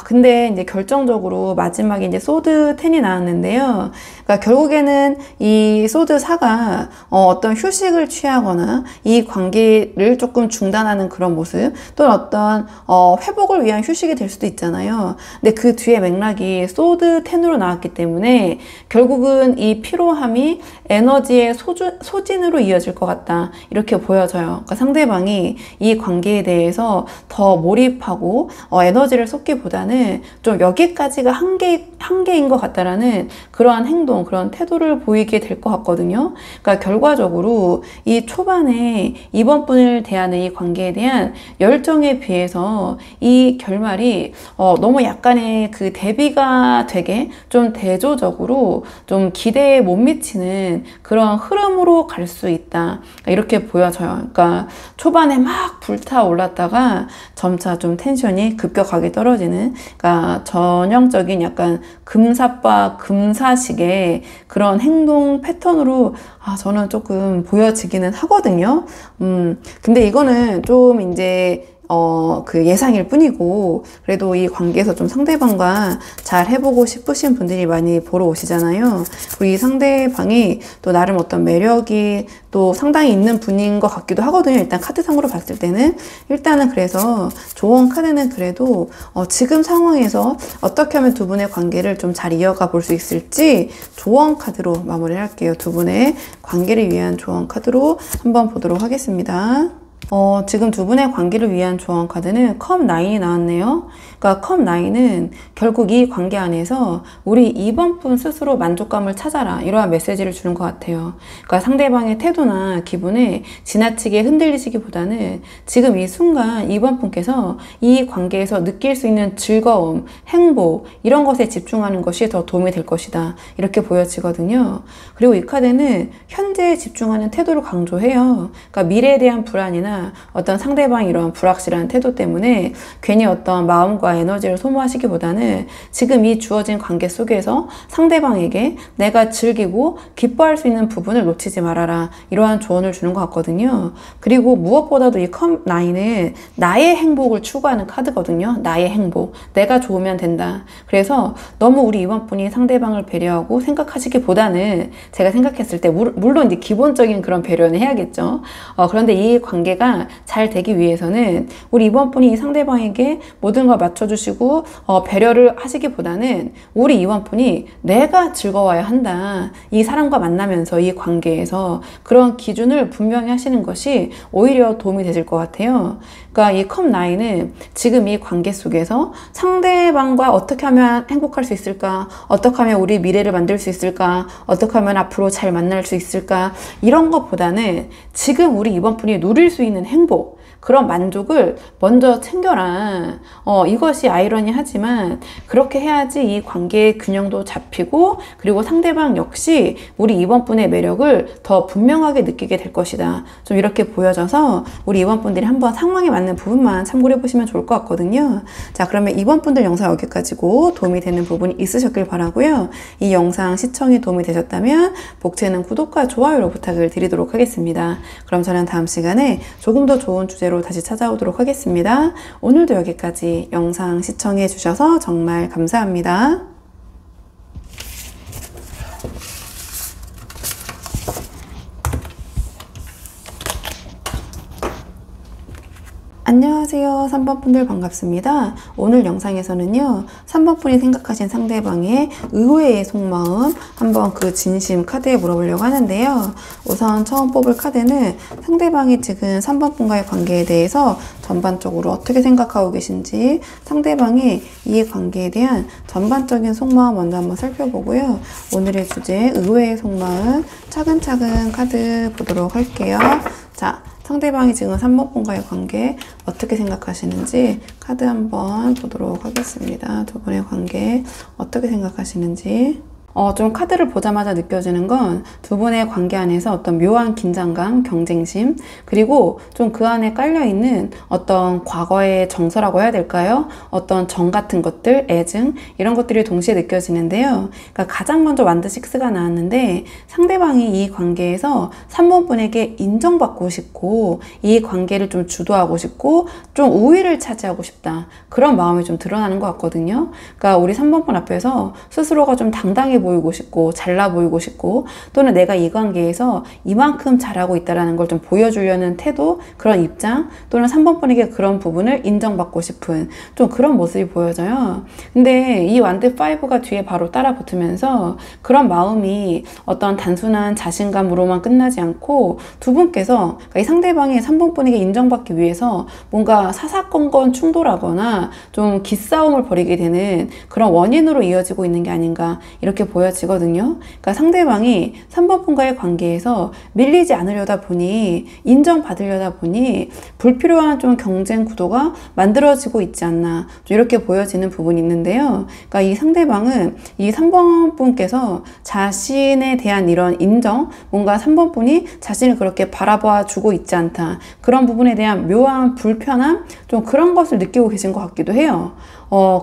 근데 이제 결정적으로 마지막에 이제 소드 10이 나왔는데요. 그러니까 결국에는 이 소드 4가 어떤 휴식을 취하거나 이 관계를 조금 중단하는 그런 모습, 또는 어떤 회복을 위한 휴식이 될 수도 있잖아요. 근데 그 뒤에 맥락이 소드 10으로 나왔기 때문에 결국은 이 피로함이 에너지의 소진으로 이어질 것 같다, 이렇게 보여져요. 그러니까 상대방이 이 관계에 대해서 더 몰입하고 에너지를 쏟기보다는 좀 여기까지가 한계인 것 같다라는 그러한 행동, 그런 태도를 보이게 될 것 같거든요. 그러니까 결과적으로 이 초반에 이번 분을 대하는 이 관계에 대한 열정에 비해서 이 결말이 너무 약간의 그 대비가 되게 좀 대조적으로 좀 기대에 못 미치는 그런 흐름으로 갈 수 있다, 이렇게 보여져요. 그러니까 초반에 막 불타올랐다가 점차 좀 텐션이 급격하게 떨어지는, 그러니까 전형적인 약간 금사빠 금사식의 그런 행동 패턴으로 저는 조금 보여지기는 하거든요. 근데 이거는 좀 이제 그 예상일 뿐이고, 그래도 이 관계에서 좀 상대방과 잘 해보고 싶으신 분들이 많이 보러 오시잖아요. 그리고 이 상대방이 또 나름 어떤 매력이 또 상당히 있는 분인 것 같기도 하거든요. 일단 카드상으로 봤을 때는. 일단은 그래서 조언 카드는 그래도 지금 상황에서 어떻게 하면 두 분의 관계를 좀 잘 이어가 볼 수 있을지 조언 카드로 마무리를 할게요. 두 분의 관계를 위한 조언 카드로 한번 보도록 하겠습니다. 지금 두 분의 관계를 위한 조언 카드는 컵 9이 나왔네요. 그러니까 컵 9은 결국 이 관계 안에서 우리 이번 분 스스로 만족감을 찾아라, 이러한 메시지를 주는 것 같아요. 그러니까 상대방의 태도나 기분에 지나치게 흔들리시기보다는 지금 이 순간 이번 분께서 이 관계에서 느낄 수 있는 즐거움, 행복, 이런 것에 집중하는 것이 더 도움이 될 것이다, 이렇게 보여지거든요. 그리고 이 카드는 현재에 집중하는 태도를 강조해요. 그러니까 미래에 대한 불안이나 어떤 상대방이 이런 불확실한 태도 때문에 괜히 어떤 마음과 에너지를 소모하시기보다는 지금 이 주어진 관계 속에서 상대방에게 내가 즐기고 기뻐할 수 있는 부분을 놓치지 말아라, 이러한 조언을 주는 것 같거든요. 그리고 무엇보다도 이 컵 9은 나의 행복을 추구하는 카드거든요. 나의 행복, 내가 좋으면 된다. 그래서 너무 우리 이번 분이 상대방을 배려하고 생각하시기보다는, 제가 생각했을 때 물론 이제 기본적인 그런 배려는 해야겠죠. 그런데 이 관계가 잘 되기 위해서는 우리 이번 분이 이 상대방에게 모든 걸 맞춰주시고 배려를 하시기보다는 우리 이번 분이 내가 즐거워야 한다, 이 사람과 만나면서 이 관계에서 그런 기준을 분명히 하시는 것이 오히려 도움이 되실 것 같아요. 그러니까 이 컵 9은 지금 이 관계 속에서 상대방과 어떻게 하면 행복할 수 있을까, 어떻게 하면 우리 미래를 만들 수 있을까, 어떻게 하면 앞으로 잘 만날 수 있을까, 이런 것보다는 지금 우리 이번 분이 누릴 수 있는 행복, 그런 만족을 먼저 챙겨라. 이것이 아이러니하지만 그렇게 해야지 이 관계의 균형도 잡히고, 그리고 상대방 역시 우리 이번 분의 매력을 더 분명하게 느끼게 될 것이다. 좀 이렇게 보여져서 우리 이번 분들이 한번 상황에 맞는 부분만 참고해 보시면 좋을 것 같거든요. 자, 그러면 이번 분들 영상 여기까지고 도움이 되는 부분이 있으셨길 바라고요. 이 영상 시청이 도움이 되셨다면 복채는 구독과 좋아요로 부탁을 드리도록 하겠습니다. 그럼 저는 다음 시간에 조금 더 좋은 주제로 다시 찾아오도록 하겠습니다. 오늘도 여기까지 영상 시청해 주셔서 정말 감사합니다. 안녕하세요. 3번 분들 반갑습니다. 오늘 영상에서는요, 3번 분이 생각하신 상대방의 의외의 속마음, 한번 그 진심 카드에 물어보려고 하는데요. 우선 처음 뽑을 카드는 상대방이 지금 3번 분과의 관계에 대해서 전반적으로 어떻게 생각하고 계신지, 상대방이 이 관계에 대한 전반적인 속마음 먼저 한번 살펴보고요. 오늘의 주제 의외의 속마음 차근차근 카드 보도록 할게요. 자, 상대방이 지금 3번 분과의 관계 어떻게 생각하시는지 카드 한번 보도록 하겠습니다. 두 분의 관계 어떻게 생각하시는지. 좀 카드를 보자마자 느껴지는 건 두 분의 관계 안에서 어떤 묘한 긴장감, 경쟁심, 그리고 좀 그 안에 깔려있는 어떤 과거의 정서라고 해야 될까요? 어떤 정 같은 것들, 애증, 이런 것들이 동시에 느껴지는데요. 그러니까 가장 먼저 완드 6가 나왔는데 상대방이 이 관계에서 3번 분에게 인정받고 싶고 이 관계를 좀 주도하고 싶고 좀 우위를 차지하고 싶다. 그런 마음이 좀 드러나는 것 같거든요. 그러니까 우리 3번 분 앞에서 스스로가 좀 당당해 보이고 싶고 잘나 보이고 싶고 또는 내가 이 관계에서 이만큼 잘하고 있다는 걸 좀 보여주려는 태도, 그런 입장, 또는 3번 분에게 그런 부분을 인정받고 싶은 좀 그런 모습이 보여져요. 근데 이 완드 5가 뒤에 바로 따라 붙으면서 그런 마음이 어떤 단순한 자신감으로만 끝나지 않고 두 분께서, 그러니까 이 상대방의 3번 분에게 인정받기 위해서 뭔가 사사건건 충돌하거나 좀 기싸움을 벌이게 되는 그런 원인으로 이어지고 있는 게 아닌가 이렇게 보여지거든요. 그러니까 상대방이 3번 분과의 관계에서 밀리지 않으려다 보니, 인정받으려다 보니 불필요한 좀 경쟁 구도가 만들어지고 있지 않나 이렇게 보여지는 부분이 있는데요. 그러니까 이 상대방은 이 3번 분께서 자신에 대한 이런 인정, 뭔가 3번 분이 자신을 그렇게 바라봐 주고 있지 않다, 그런 부분에 대한 묘한 불편함, 좀 그런 것을 느끼고 계신 것 같기도 해요.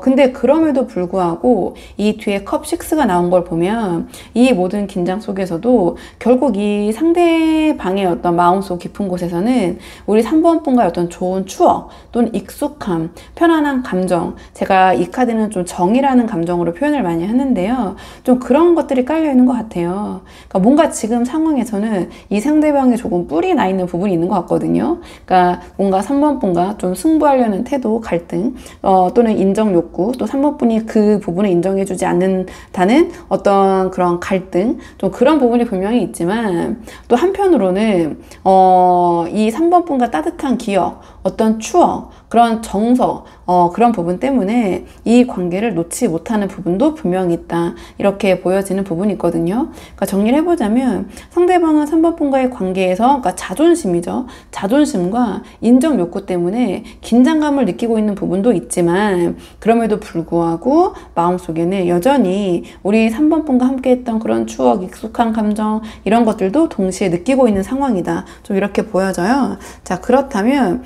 근데 그럼에도 불구하고 이 뒤에 컵 6가 나온 걸 보면 이 모든 긴장 속에서도 결국 이 상대방의 어떤 마음속 깊은 곳에서는 우리 3번 분과의 어떤 좋은 추억 또는 익숙함, 편안한 감정, 제가 이 카드는 좀 정이라는 감정으로 표현을 많이 하는데요. 좀 그런 것들이 깔려 있는 것 같아요. 그러니까 뭔가 지금 상황에서는 이 상대방이 조금 뿔이 나 있는 부분이 있는 것 같거든요. 그러니까 뭔가 3번 분과 좀 승부하려는 태도, 갈등, 또는 인정 욕구, 또 3번 분이 그 부분을 인정해주지 않는다는 어떤 그런 갈등, 좀 그런 부분이 분명히 있지만, 또 한편으로는 이 3번 분과 따뜻한 기억, 어떤 추억, 그런 정서, 그런 부분 때문에 이 관계를 놓지 못하는 부분도 분명히 있다, 이렇게 보여지는 부분이 있거든요. 그러니까 정리를 해보자면 상대방은 3번 분과의 관계에서, 그러니까 자존심이죠. 자존심과 인정 욕구 때문에 긴장감을 느끼고 있는 부분도 있지만, 그럼에도 불구하고 마음속에는 여전히 우리 3번 분과 함께 했던 그런 추억, 익숙한 감정, 이런 것들도 동시에 느끼고 있는 상황이다, 좀 이렇게 보여져요. 자, 그렇다면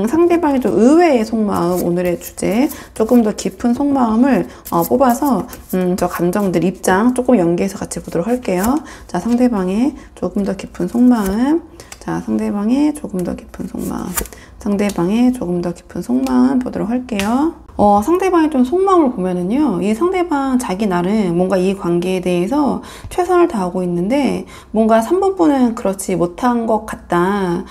상대방의 좀 의외의 속마음, 오늘의 주제 조금 더 깊은 속마음을 뽑아서 저 감정들, 입장 조금 연계해서 같이 보도록 할게요. 자, 상대방의 조금 더 깊은 속마음, 자, 상대방의 조금 더 깊은 속마음, 상대방의 조금 더 깊은 속마음 보도록 할게요. 상대방의 좀 속마음을 보면은요, 이 상대방 자기 나름 뭔가 이 관계에 대해서 최선을 다하고 있는데 뭔가 3번 분은 그렇지 못한 것 같다,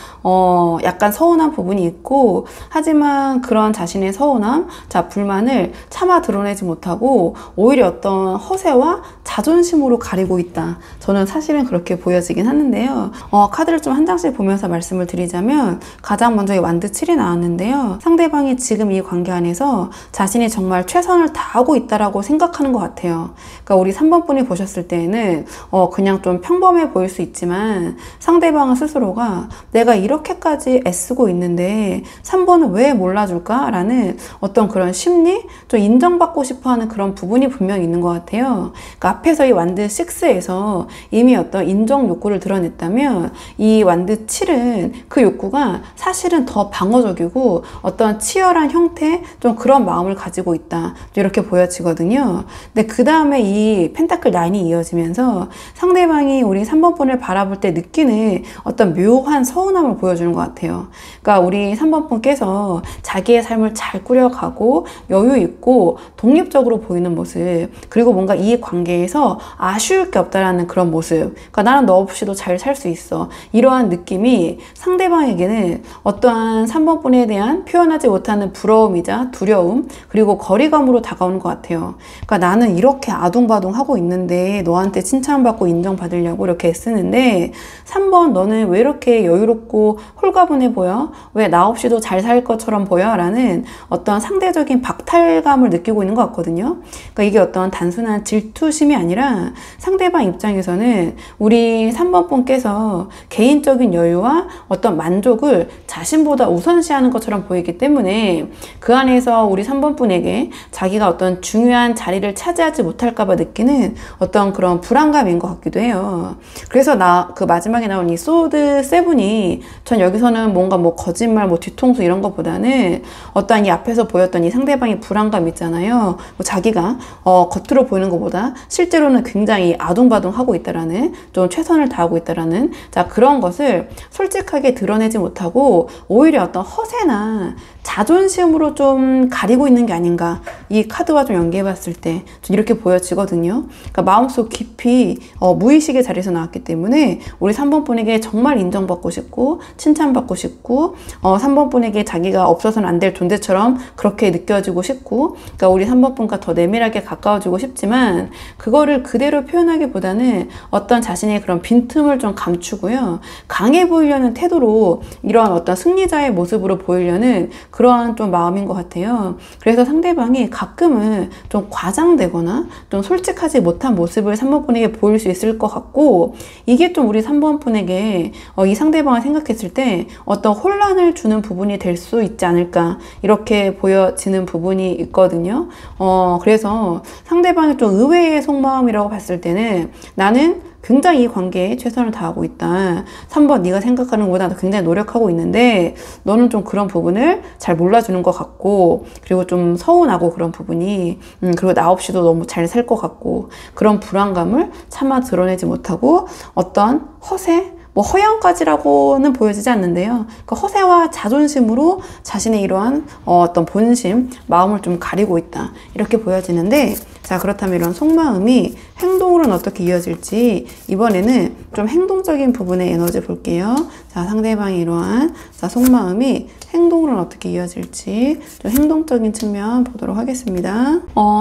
약간 서운한 부분이 있고, 하지만 그런 자신의 서운함, 자, 불만을 차마 드러내지 못하고 오히려 어떤 허세와 자존심으로 가리고 있다, 저는 사실은 그렇게 보여지긴 하는데요. 카드를 좀 한 장씩 보면서 말씀을 드리자면, 가장 먼저 이 완드 7이 나왔는데요, 상대방이 지금 이 관계 안에서 자신이 정말 최선을 다하고 있다라고 생각하는 것 같아요. 그러니까 우리 3번 분이 보셨을 때에는 그냥 좀 평범해 보일 수 있지만, 상대방은 스스로가 내가 이렇게까지 애쓰고 있는데 3번은 왜 몰라줄까? 라는 어떤 그런 심리, 좀 인정받고 싶어하는 그런 부분이 분명히 있는 것 같아요. 그러니까 앞에서 이 완드 6에서 이미 어떤 인정 욕구를 드러냈다면, 이 완드 7은 그 욕구가 사실은 더 방어적이고 어떤 치열한 형태, 좀 그런 마음을 가지고 있다, 이렇게 보여지거든요. 근데 그 다음에 이 펜타클 9이 이어지면서 상대방이 우리 3번 분을 바라볼 때 느끼는 어떤 묘한 서운함을 보여주는 것 같아요. 그러니까 우리 3번 분께서 자기의 삶을 잘 꾸려가고 여유 있고 독립적으로 보이는 모습, 그리고 뭔가 이 관계에서 아쉬울 게 없다라는 그런 모습, 그러니까 나는 너 없이도 잘 살 수 있어, 이러한 느낌이 상대방에게는 어떠한 3번 분에 대한 표현하지 못하는 부러움이자 두려움, 그리고 거리감으로 다가오는 것 같아요. 그러니까 나는 이렇게 아둥바둥 하고 있는데 너한테 칭찬받고 인정받으려고 이렇게 애쓰는데 3번 너는 왜 이렇게 여유롭고 홀가분해 보여? 왜 나 없이도 잘 살 것처럼 보여? 라는 어떤 상대적인 박탈감을 느끼고 있는 것 같거든요. 그러니까 이게 어떤 단순한 질투심이 아니라 상대방 입장에서는 우리 3번 분께서 개인적인 여유와 어떤 만족을 자신보다 우선시하는 것처럼 보이기 때문에, 그 안에서 우리 우리 3번 분에게 자기가 어떤 중요한 자리를 차지하지 못할까봐 느끼는 어떤 그런 불안감인 것 같기도 해요. 그래서 그 마지막에 나온 이 소드 세븐이 전 여기서는 뭔가 뭐 거짓말, 뭐 뒤통수 이런 것보다는 어떤 이 앞에서 보였던 이 상대방의 불안감 있잖아요. 뭐 자기가 겉으로 보이는 것보다 실제로는 굉장히 아둥바둥하고 있다라는, 좀 최선을 다하고 있다라는, 자, 그런 것을 솔직하게 드러내지 못하고 오히려 어떤 허세나 자존심으로 좀 가리고 있는 게 아닌가, 이 카드와 좀 연계해 봤을 때 좀 이렇게 보여지거든요. 그러니까 마음속 깊이 무의식의 자리에서 나왔기 때문에 우리 3번 분에게 정말 인정받고 싶고 칭찬받고 싶고 3번 분에게 자기가 없어서는 안 될 존재처럼 그렇게 느껴지고 싶고, 그러니까 우리 3번 분과 더 내밀하게 가까워지고 싶지만 그거를 그대로 표현하기보다는 어떤 자신의 그런 빈틈을 좀 감추고요, 강해 보이려는 태도로 이런 어떤 승리자의 모습으로 보이려는 그러한 좀 마음인 것 같아요. 그래서 상대방이 가끔은 좀 과장되거나 좀 솔직하지 못한 모습을 3번 분에게 보일 수 있을 것 같고, 이게 좀 우리 3번 분에게 이 상대방을 생각했을 때 어떤 혼란을 주는 부분이 될 수 있지 않을까, 이렇게 보여지는 부분이 있거든요. 그래서 상대방이 좀 의외의 속마음이라고 봤을 때는 나는 굉장히 이 관계에 최선을 다하고 있다. 3번 네가 생각하는 것보다 굉장히 노력하고 있는데 너는 좀 그런 부분을 잘 몰라주는 것 같고, 그리고 좀 서운하고 그런 부분이 그리고 나 없이도 너무 잘 살 것 같고, 그런 불안감을 차마 드러내지 못하고 어떤 허세? 뭐 허영까지라고는 보여지지 않는데요. 그 허세와 자존심으로 자신의 이러한 어떤 본심, 마음을 좀 가리고 있다, 이렇게 보여지는데, 자, 그렇다면 이런 속마음이 행동으로는 어떻게 이어질지 이번에는 좀 행동적인 부분의 에너지 볼게요. 자, 상대방의 이러한 속마음이 행동으로는 어떻게 이어질지 좀 행동적인 측면 보도록 하겠습니다.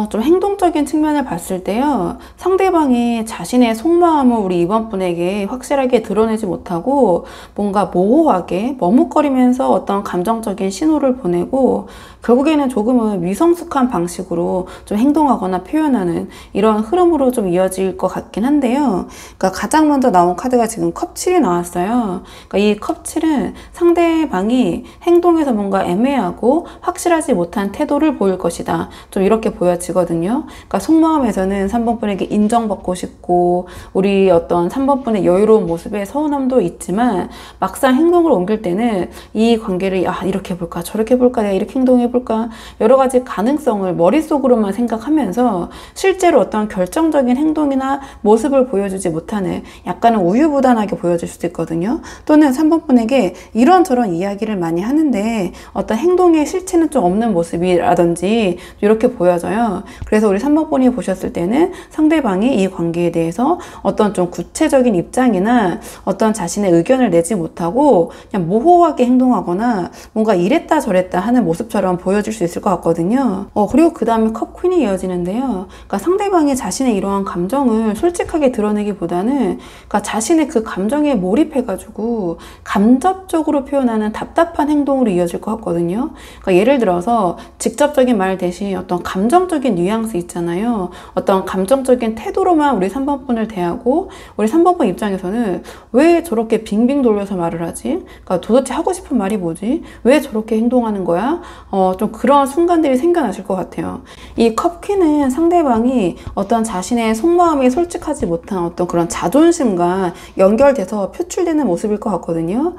좀 행동적인 측면을 봤을 때요, 상대방이 자신의 속마음을 우리 이번 분에게 확실하게 드러내지 못하고 뭔가 모호하게 머뭇거리면서 어떤 감정적인 신호를 보내고 결국에는 조금은 미성숙한 방식으로 좀 행동하거나 표현하는 이런 흐름으로 좀 이어질 것 같긴 한데요. 그러니까 가장 먼저 나온 카드가 지금 컵7이 나왔어요. 그러니까 이 컵7은 상대방이 행동에서 뭔가 애매하고 확실하지 못한 태도를 보일 것이다, 좀 이렇게 보여지거든요. 그러니까 속마음에서는 3번 분에게 인정받고 싶고 우리 어떤 3번 분의 여유로운 모습에 서운함도 있지만 막상 행동을 옮길 때는 이 관계를 이렇게 해볼까 저렇게 해볼까 내가 이렇게 행동해볼까 여러 가지 가능성을 머릿속으로만 생각하면서 실제로 어떤 결정적인 행동이나 모습을 보여주지 못하는 약간은 우유부단하게 보여질 수도 있거든요. 또는 3번 분에게 이런저런 이야기를 많이 하는데 어떤 행동의 실체는 좀 없는 모습이라든지 이렇게 보여져요. 그래서 우리 3번 분이 보셨을 때는 상대방이 이 관계에 대해서 어떤 좀 구체적인 입장이나 어떤 자신의 의견을 내지 못하고 그냥 모호하게 행동하거나 뭔가 이랬다 저랬다 하는 모습처럼 보여질 수 있을 것 같거든요. 그리고 그 다음에 컵 퀸이 이어지는데요. 그러니까 상대방이 자신의 이러한 감정을 솔직하게 드러내기보다는 그러니까 자신의 그 감정에 몰입해가지고 간접적으로 표현하는 답답한 행동으로 이어질 것 같거든요. 그러니까 예를 들어서 직접적인 말 대신 어떤 감정적인 뉘앙스 있잖아요. 어떤 감정적인 태도로만 우리 3번 분을 대하고 우리 3번 분 입장에서는 왜 저렇게 빙빙 돌려서 말을 하지? 그러니까 도대체 하고 싶은 말이 뭐지? 왜 저렇게 행동하는 거야? 좀 그런 순간들이 생겨나실 것 같아요. 이 컵퀸은 상대방이 어떤 자신의 속마음이 솔직하지 못한 어떤 그런 자존심과 연결돼서 표출되는 모습일 것 같거든요.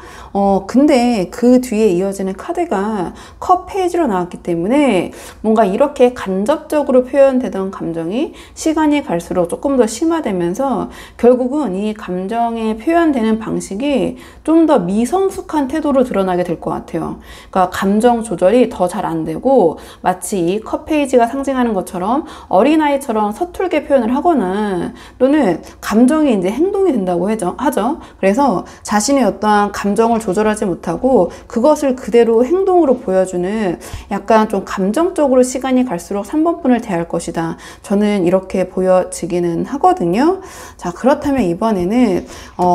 근데 그 뒤에 이어지는 카드가 컵 페이지로 나왔기 때문에 뭔가 이렇게 간접적으로 표현되던 감정이 시간이 갈수록 조금 더 심화되면서 결국은 이 감정에 표현되는 방식이 좀 더 미성숙한 태도로 드러나게 될 것 같아요. 그러니까 감정 조절이 더 잘 안 되고 마치 이 컵 페이지가 상징하는 것처럼 어린아이처럼 서툴게 표현을 하거나 또는 감정이 이제 행동이 된다고 하죠. 그래서 자신의 어떠한 감정을 조절하지 못하고 그것을 그대로 행동으로 보여주는 약간 좀 감정적으로 시간이 갈수록 3번 분을 대할 것이다. 저는 이렇게 보여지기는 하거든요. 자, 그렇다면 이번에는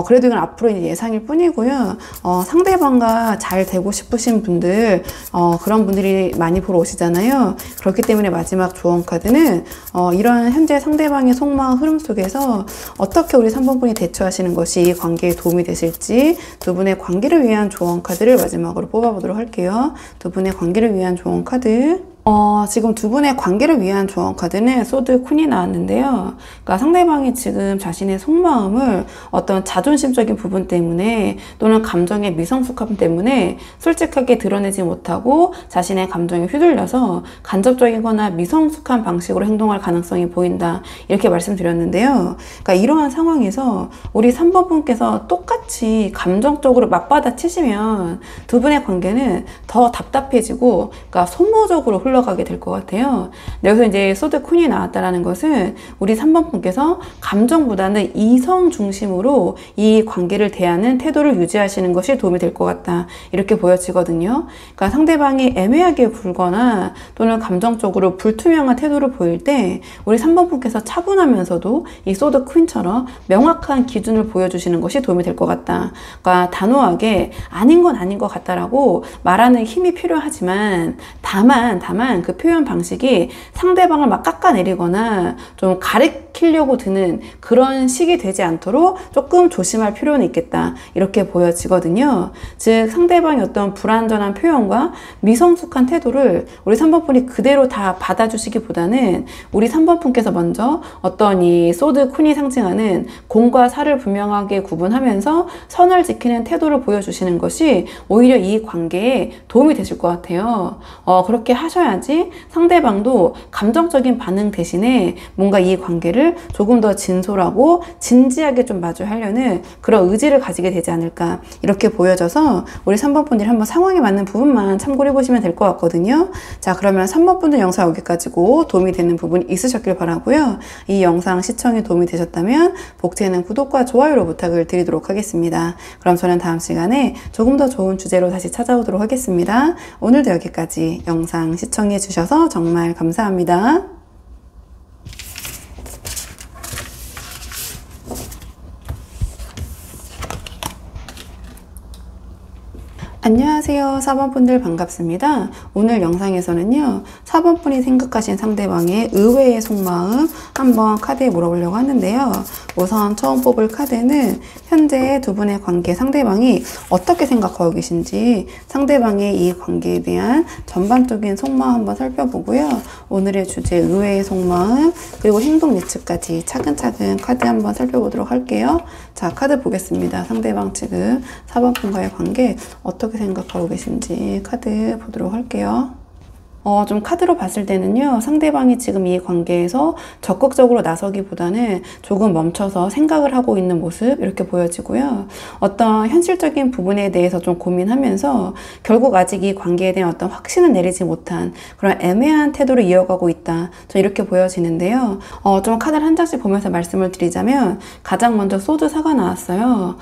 그래도 이건 앞으로 이제 예상일 뿐이고요. 상대방과 잘 되고 싶으신 분들 그런 분들이 많이 보러 오시잖아요. 그렇기 때문에 마지막 조언 카드는 이런 현재 상대방의 속마음 흐름 속에서 어떻게 우리 3번 분이 대처하시는 것이 이 관계에 도움이 되실지 두 분의 관계를 위한 조언 카드를 마지막으로 뽑아보도록 할게요. 두 분의 관계를 위한 조언 카드. 지금 두 분의 관계를 위한 조언 카드는 소드 퀸이 나왔는데요. 그러니까 상대방이 지금 자신의 속마음을 어떤 자존심적인 부분 때문에 또는 감정의 미성숙함 때문에 솔직하게 드러내지 못하고 자신의 감정에 휘둘려서 간접적이거나 미성숙한 방식으로 행동할 가능성이 보인다. 이렇게 말씀드렸는데요. 그러니까 이러한 상황에서 우리 3번 분께서 똑같이 감정적으로 맞받아치시면 두 분의 관계는 더 답답해지고 그러니까 소모적으로 흘러가게 될 것 같아요. 여기서 이제 소드 퀸이 나왔다라는 것은 우리 3번 분께서 감정보다는 이성 중심으로 이 관계를 대하는 태도를 유지하시는 것이 도움이 될 것 같다. 이렇게 보여지거든요. 그러니까 상대방이 애매하게 굴거나 또는 감정적으로 불투명한 태도를 보일 때 우리 3번 분께서 차분하면서도 이 소드 퀸처럼 명확한 기준을 보여주시는 것이 도움이 될 것 같다. 그러니까 단호하게 아닌 건 아닌 것 같다라고 말하는 힘이 필요하지만 다만 그 표현 방식이 상대방을 막 깎아내리거나 좀 가리키려고 드는 그런 식이 되지 않도록 조금 조심할 필요는 있겠다. 이렇게 보여지거든요. 즉 상대방의 어떤 불완전한 표현과 미성숙한 태도를 우리 3번 분이 그대로 다 받아주시기보다는 우리 3번 분께서 먼저 어떤 이 소드 퀸이 상징하는 공과 사를 분명하게 구분하면서 선을 지키는 태도를 보여주시는 것이 오히려 이 관계에 도움이 되실 것 같아요. 그렇게 하셔야지 상대방도 감정적인 반응 대신에 뭔가 이 관계를 조금 더 진솔하고 진지하게 좀 마주하려는 그런 의지를 가지게 되지 않을까 이렇게 보여져서 우리 3번 분들이 한번 상황에 맞는 부분만 참고해 보시면 될 것 같거든요. 자, 그러면 3번 분들 영상 여기까지고 도움이 되는 부분이 있으셨길 바라고요. 이 영상 시청에 도움이 되셨다면 복제는 구독과 좋아요로 부탁을 드리도록 하겠습니다. 그럼 저는 다음 시간에 조금 더 좋은 주제로 다시 찾아오도록 하겠습니다. 오늘도 여기까지 영상 시청해 주셔서 정말 감사합니다. 안녕하세요. 4번 분들 반갑습니다. 오늘 영상에서는요, 4번 분이 생각하신 상대방의 의외의 속마음 한번 카드에 물어보려고 하는데요. 우선 처음 뽑을 카드는 현재 두 분의 관계 상대방이 어떻게 생각하고 계신지 상대방의 이 관계에 대한 전반적인 속마음 한번 살펴보고요. 오늘의 주제 의외의 속마음 그리고 행동 예측까지 차근차근 카드 한번 살펴보도록 할게요. 자, 카드 보겠습니다. 상대방 지금 4번 분과의 관계 어떻게 생각하고 계신지 카드 보도록 할게요. 좀 카드로 봤을 때는요, 상대방이 지금 이 관계에서 적극적으로 나서기보다는 조금 멈춰서 생각을 하고 있는 모습 이렇게 보여지고요. 어떤 현실적인 부분에 대해서 좀 고민하면서 결국 아직 이 관계에 대한 어떤 확신을 내리지 못한 그런 애매한 태도를 이어가고 있다. 좀 이렇게 보여지는데요. 좀 카드를 한 장씩 보면서 말씀을 드리자면 가장 먼저 소드사가 나왔어요.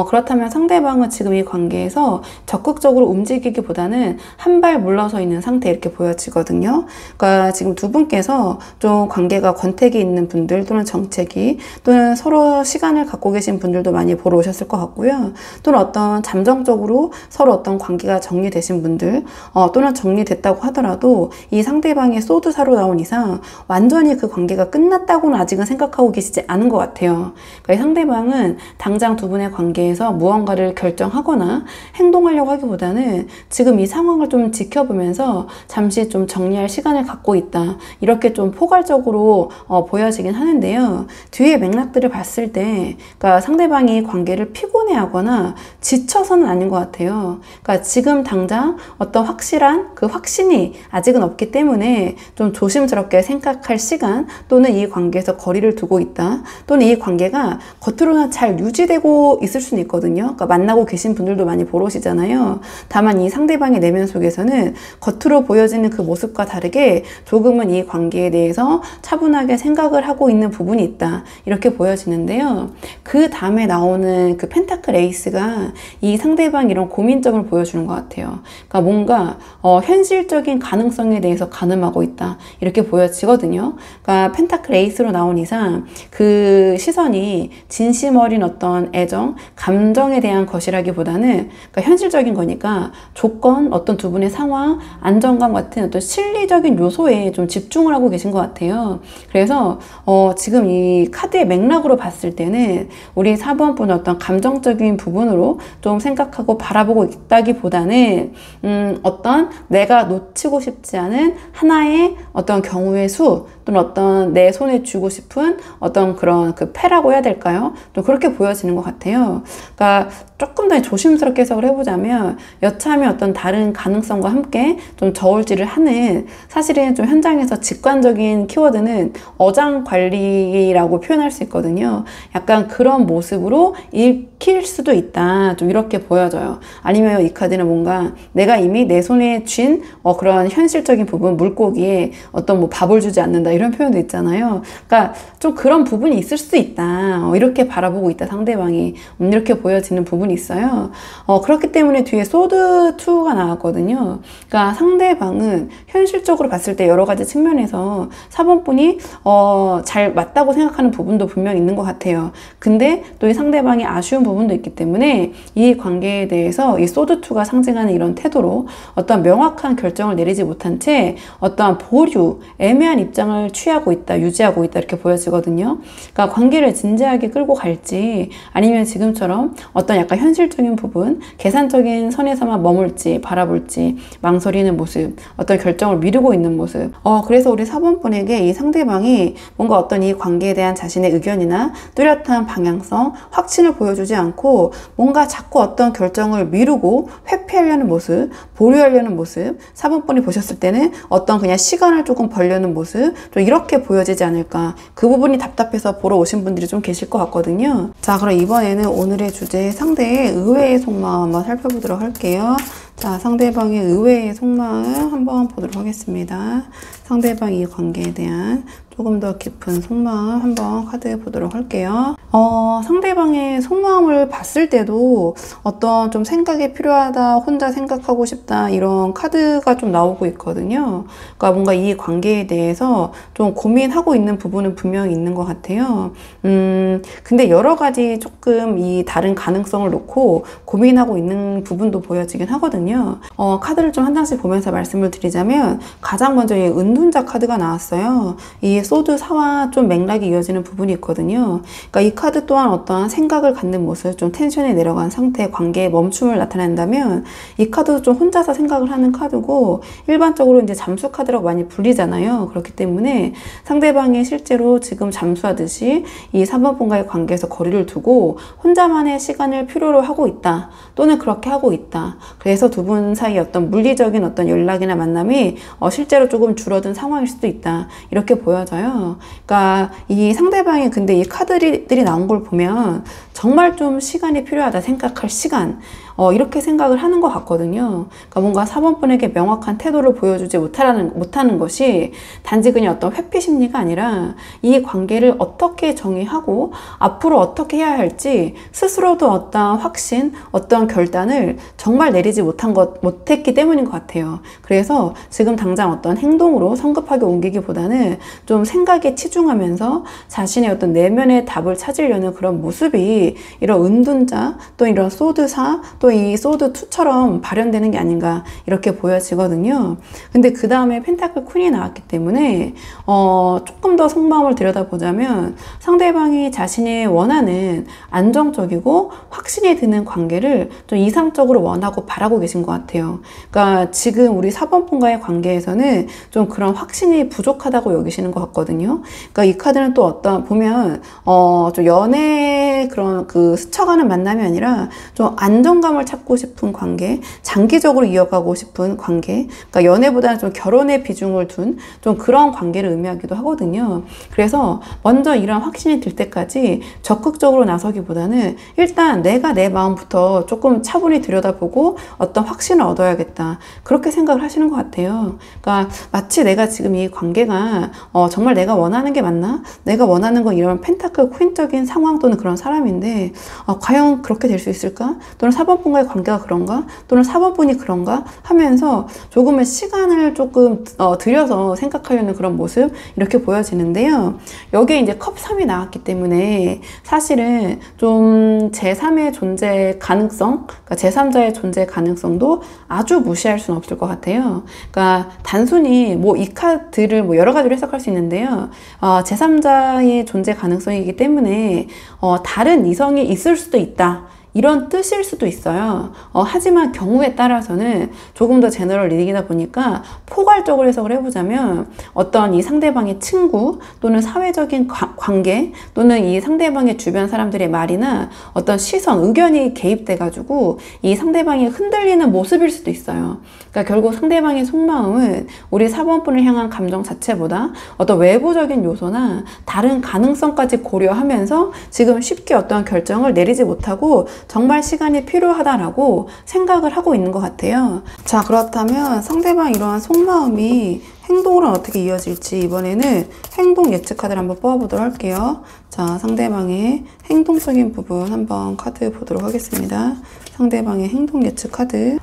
그렇다면 상대방은 지금 이 관계에서 적극적으로 움직이기보다는 한 발 물러서 있는 상태 이렇게 보여지거든요. 그러니까 지금 두 분께서 좀 관계가 권태기 있는 분들 또는 정체기 또는 서로 시간을 갖고 계신 분들도 많이 보러 오셨을 것 같고요. 또는 어떤 잠정적으로 서로 어떤 관계가 정리되신 분들 또는 정리됐다고 하더라도 이 상대방의 소드사로 나온 이상 완전히 그 관계가 끝났다고는 아직은 생각하고 계시지 않은 것 같아요. 그러니까 이 상대방은 당장 두 분의 관계에서 무언가를 결정하거나 행동하려고 하기보다는 지금 이 상황을 좀 지켜보면서 잠시 좀 정리할 시간을 갖고 있다. 이렇게 좀 포괄적으로 보여지긴 하는데요. 뒤에 맥락들을 봤을 때 그러니까 상대방이 관계를 피곤해하거나 지쳐서는 아닌 것 같아요. 그러니까 지금 당장 어떤 확실한 그 확신이 아직은 없기 때문에 좀 조심스럽게 생각할 시간 또는 이 관계에서 거리를 두고 있다. 또는 이 관계가 겉으로는 잘 유지되고 있을 수는 있거든요. 그러니까 만나고 계신 분들도 많이 보러 오시잖아요. 다만 이 상대방의 내면 속에서는 겉으로 보여지는 그 모습과 다르게 조금은 이 관계에 대해서 차분하게 생각을 하고 있는 부분이 있다. 이렇게 보여지는데요. 그 다음에 나오는 그 펜타클 에이스가 이 상대방 이런 고민점을 보여주는 것 같아요. 그러니까 뭔가 현실적인 가능성에 대해서 가늠하고 있다. 이렇게 보여지거든요. 그러니까 펜타클 에이스로 나온 이상 그 시선이 진심 어린 어떤 애정, 감정에 대한 것이라기보다는 그러니까 현실적인 거니까 조건, 어떤 두 분의 상황, 안정감 같은 같은 어떤 실리적인 요소에 좀 집중을 하고 계신 것 같아요. 그래서 지금 이 카드의 맥락으로 봤을 때는 우리 4번 분은 어떤 감정적인 부분으로 좀 생각하고 바라보고 있다기보다는 어떤 내가 놓치고 싶지 않은 하나의 어떤 경우의 수 또는 어떤 내 손에 쥐고 싶은 어떤 그런 그 패라고 해야 될까요? 좀 그렇게 보여지는 것 같아요. 그러니까 조금 더 조심스럽게 해석을 해보자면 여차하면 어떤 다른 가능성과 함께 좀 저울질을 하는, 사실은 좀 현장에서 직관적인 키워드는 어장 관리라고 표현할 수 있거든요. 약간 그런 모습으로 읽힐 수도 있다. 좀 이렇게 보여져요. 아니면 이 카드는 뭔가 내가 이미 내 손에 쥔 그런 현실적인 부분, 물고기에 어떤 뭐 밥을 주지 않는다 이런 표현도 있잖아요. 그러니까 좀 그런 부분이 있을 수도 있다. 이렇게 바라보고 있다 상대방이. 이렇게 보여지는 부분이 있어요. 그렇기 때문에 뒤에 소드 2가 나왔거든요. 그러니까 상대방은 현실적으로 봤을 때 여러 가지 측면에서 4번 분이 잘 맞다고 생각하는 부분도 분명 있는 것 같아요. 근데 또 이 상대방이 아쉬운 부분도 있기 때문에 이 관계에 대해서 이 소드 2가 상징하는 이런 태도로 어떤 명확한 결정을 내리지 못한 채 어떠한 보류, 애매한 입장을 취하고 있다, 유지하고 있다 이렇게 보여지거든요. 그러니까 관계를 진지하게 끌고 갈지 아니면 지금처럼 어떤 약간 현실적인 부분, 계산적인 선에서만 머물지 바라볼지 망설이는 모습, 어떤 결정을 미루고 있는 모습. 그래서 우리 4번 분에게 이 상대방이 뭔가 어떤 이 관계에 대한 자신의 의견이나 뚜렷한 방향성, 확신을 보여주지 않고 뭔가 자꾸 어떤 결정을 미루고 회피하려는 모습, 보류하려는 모습, 4번 분이 보셨을 때는 어떤 그냥 시간을 조금 벌려는 모습, 좀 이렇게 보여지지 않을까. 그 부분이 답답해서 보러 오신 분들이 좀 계실 것 같거든요. 자, 그럼 이번에는 오늘의 주제 상대의 의외의 속마음 한번 살펴보도록 할게요. 자, 상대방의 의외의 속마음 한번 보도록 하겠습니다. 상대방 이 관계에 대한 조금 더 깊은 속마음 한번 카드 보도록 할게요. 상대방의 속마음을 봤을 때도 어떤 좀 생각이 필요하다, 혼자 생각하고 싶다 이런 카드가 좀 나오고 있거든요. 그러니까 뭔가 이 관계에 대해서 좀 고민하고 있는 부분은 분명히 있는 것 같아요. 근데 여러 가지 조금 이 다른 가능성을 놓고 고민하고 있는 부분도 보여지긴 하거든요. 카드를 좀 한 장씩 보면서 말씀을 드리자면 가장 먼저 이 은둔자 카드가 나왔어요. 이 소드 4와 좀 맥락이 이어지는 부분이 있거든요. 그러니까 이 카드 또한 어떠한 생각을 갖는 모습, 좀 텐션이 내려간 상태, 관계의 멈춤을 나타낸다면 이 카드도 좀 혼자서 생각을 하는 카드고 일반적으로 이제 잠수 카드라고 많이 불리잖아요. 그렇기 때문에 상대방이 실제로 지금 잠수하듯이 이 3번 분과의 관계에서 거리를 두고 혼자만의 시간을 필요로 하고 있다. 또는 그렇게 하고 있다. 그래서 두 분 사이 어떤 물리적인 어떤 연락이나 만남이 실제로 조금 줄어든 상황일 수도 있다. 이렇게 보여져요. 그러니까 이 상대방이 근데 이 카드들이 나온 걸 보면 정말 좀 시간이 필요하다 생각할 시간, 이렇게 생각을 하는 것 같거든요. 그러니까 뭔가 4번 분에게 명확한 태도를 보여주지 못하는 것이 단지 그냥 어떤 회피 심리가 아니라 이 관계를 어떻게 정의하고 앞으로 어떻게 해야 할지 스스로도 어떤 확신, 어떤 결단을 정말 내리지 못했기 때문인 것 같아요. 그래서 지금 당장 어떤 행동으로 성급하게 옮기기보다는 좀 생각에 치중하면서 자신의 어떤 내면의 답을 찾으려는 그런 모습이 이런 은둔자, 또 이런 소드4, 또 이 소드2처럼 발현되는 게 아닌가 이렇게 보여지거든요. 근데 그 다음에 펜타클 퀸이 나왔기 때문에 조금 더 속마음을 들여다보자면 상대방이 자신이 원하는 안정적이고 확신이 드는 관계를 좀 이상적으로 원하고 바라고 계신 것 같아요. 그러니까 지금 우리 4번 분과의 관계에서는 좀 그런 확신이 부족하다고 여기시는 것 같거든요. 그러니까 이 카드는 또 보면 좀 연애 그런 그 스쳐가는 만남이 아니라 좀 안정감을 찾고 싶은 관계, 장기적으로 이어가고 싶은 관계, 그러니까 연애보다는 좀 결혼에 비중을 둔 좀 그런 관계를 의미하기도 하거든요. 그래서 먼저 이런 확신이 들 때까지 적극적으로 나서기보다는 일단 내가 내 마음부터 조금 차분히 들여다보고 어떤 확신을 얻어야겠다. 그렇게 생각을 하시는 것 같아요. 그러니까 마치 내가 지금 이 관계가 정말 내가 원하는 게 맞나? 내가 원하는 건 이런 펜타클 퀸적인 상황 또는 그런 사람인데 과연 그렇게 될 수 있을까? 또는 4번 1번 분과의 관계가 그런가? 또는 4번 분이 그런가? 하면서 조금의 시간을 조금 들여서 생각하려는 그런 모습 이렇게 보여지는데요. 여기에 이제 컵 3이 나왔기 때문에 사실은 좀 제3의 존재 가능성, 그러니까 제3자의 존재 가능성도 아주 무시할 수는 없을 것 같아요. 그러니까 단순히 뭐 이 카드를 뭐 여러 가지로 해석할 수 있는데요. 제3자의 존재 가능성이기 때문에 다른 이성이 있을 수도 있다. 이런 뜻일 수도 있어요. 하지만 경우에 따라서는 조금 더 제너럴 리딩이다 보니까 포괄적으로 해석을 해보자면 어떤 이 상대방의 친구 또는 사회적인 관계 또는 이 상대방의 주변 사람들의 말이나 어떤 시선, 의견이 개입돼가지고 이 상대방이 흔들리는 모습일 수도 있어요. 그러니까 결국 상대방의 속마음은 우리 4번 분을 향한 감정 자체보다 어떤 외부적인 요소나 다른 가능성까지 고려하면서 지금 쉽게 어떤 결정을 내리지 못하고 정말 시간이 필요하다라고 생각을 하고 있는 것 같아요. 자, 그렇다면 상대방 이러한 속마음이 행동으로 어떻게 이어질지 이번에는 행동 예측 카드를 한번 뽑아보도록 할게요. 자, 상대방의 행동적인 부분 한번 카드 보도록 하겠습니다. 상대방의 행동 예측 카드.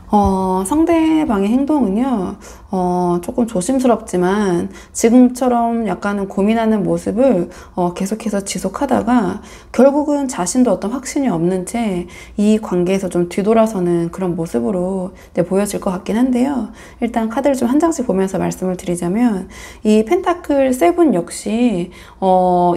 상대방의 행동은요, 조금 조심스럽지만 지금처럼 약간은 고민하는 모습을 계속해서 지속하다가 결국은 자신도 어떤 확신이 없는 채 이 관계에서 좀 뒤돌아서는 그런 모습으로 이제 보여질 것 같긴 한데요. 일단 카드를 좀 한 장씩 보면서 말씀을 드리자면 이 펜타클 7 역시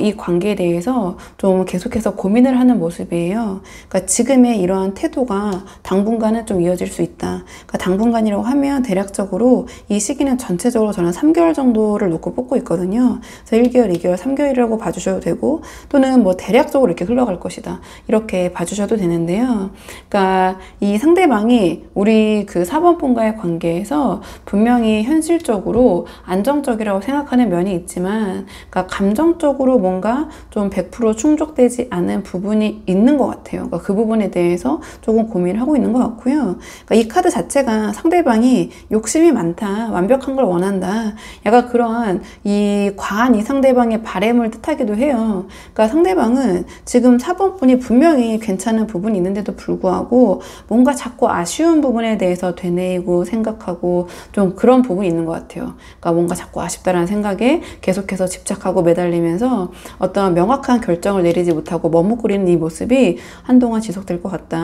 이 관계에 대해서 좀 계속해서 고민을 하는 모습이에요. 그러니까 지금의 이러한 태도가 당분간은 좀 이어질 수 있다. 그러니까 당분간이라고 하면 대략적으로 이 시기는 전체적으로 저는 3개월 정도를 놓고 뽑고 있거든요. 그래서 1개월, 2개월, 3개월이라고 봐주셔도 되고 또는 뭐 대략적으로 이렇게 흘러갈 것이다. 이렇게 봐주셔도 되는데요. 그러니까 이 상대방이 우리 그 4번 분과의 관계에서 분명히 현실적으로 안정적이라고 생각하는 면이 있지만 그러니까 감정적으로 뭔가 좀 100% 충족되지 않은 부분이 있는 것 같아요. 그러니까 그 부분에 대해서 조금 고민을 하고 있는 것 같고요. 그러니까 이 카드 자체가 상대방이 욕심이 많다, 완벽한 걸 원한다, 약간 그런 이 과한 이 상대방의 바램을 뜻하기도 해요. 그러니까 상대방은 지금 4번 분이 분명히 괜찮은 부분이 있는데도 불구하고 뭔가 자꾸 아쉬운 부분에 대해서 되뇌이고 생각하고 좀 그런 부분이 있는 것 같아요. 그러니까 뭔가 자꾸 아쉽다라는 생각에 계속해서 집착하고 매달리면서 어떤 명확한 결정을 내리지 못하고 머뭇거리는 이 모습이 한동안 지속될 것 같다.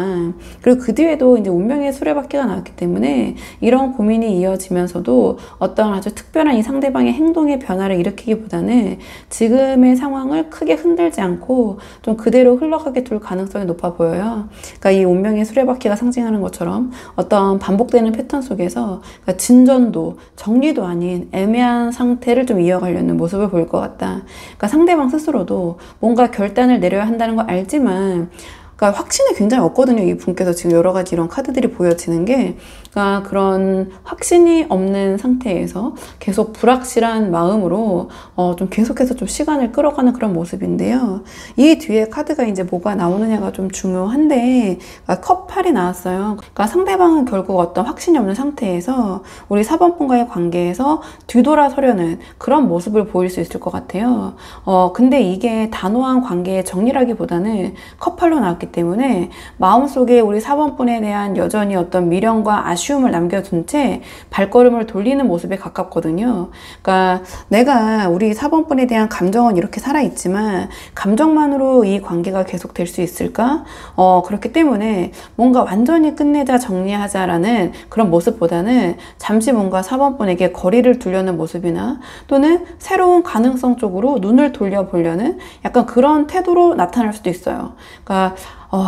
그리고 그 뒤에도 이제 운명의 수레바퀴가 나왔기 때문에 이런 고민이 이어지면서도 어떤 아주 특별한 이 상대방의 행동의 변화를 일으키기보다는 지금의 상황을 크게 흔들지 않고 좀 그대로 흘러가게 둘 가능성이 높아 보여요. 그러니까 이 운명의 수레바퀴가 상징하는 것처럼 어떤 반복되는 패턴 속에서 그러니까 진전도 정리도 아닌 애매한 상태를 좀 이어가려는 모습을 보일 것 같다. 그러니까 상대방 스스로도 뭔가 결단을 내려야 한다는 걸 알지만 그러니까 확신이 굉장히 없거든요. 이 분께서 지금 여러 가지 이런 카드들이 보여지는 게 그러니까 그런 확신이 없는 상태에서 계속 불확실한 마음으로 좀 계속해서 좀 시간을 끌어가는 그런 모습인데요. 이 뒤에 카드가 이제 뭐가 나오느냐가 좀 중요한데 그러니까 컵 8이 나왔어요. 그러니까 상대방은 결국 어떤 확신이 없는 상태에서 우리 4번 분과의 관계에서 뒤돌아서려는 그런 모습을 보일 수 있을 것 같아요. 근데 이게 단호한 관계의 정리라기보다는 컵 8로 나왔기 때문에 마음속에 우리 4번 분에 대한 여전히 어떤 미련과 아쉬움을 남겨둔 채 발걸음을 돌리는 모습에 가깝거든요. 그러니까 내가 우리 4번 분에 대한 감정은 이렇게 살아있지만 감정만으로 이 관계가 계속될 수 있을까? 그렇기 때문에 뭔가 완전히 끝내자 정리하자라는 그런 모습보다는 잠시 뭔가 4번 분에게 거리를 두려는 모습이나 또는 새로운 가능성 쪽으로 눈을 돌려보려는 약간 그런 태도로 나타날 수도 있어요. 그러니까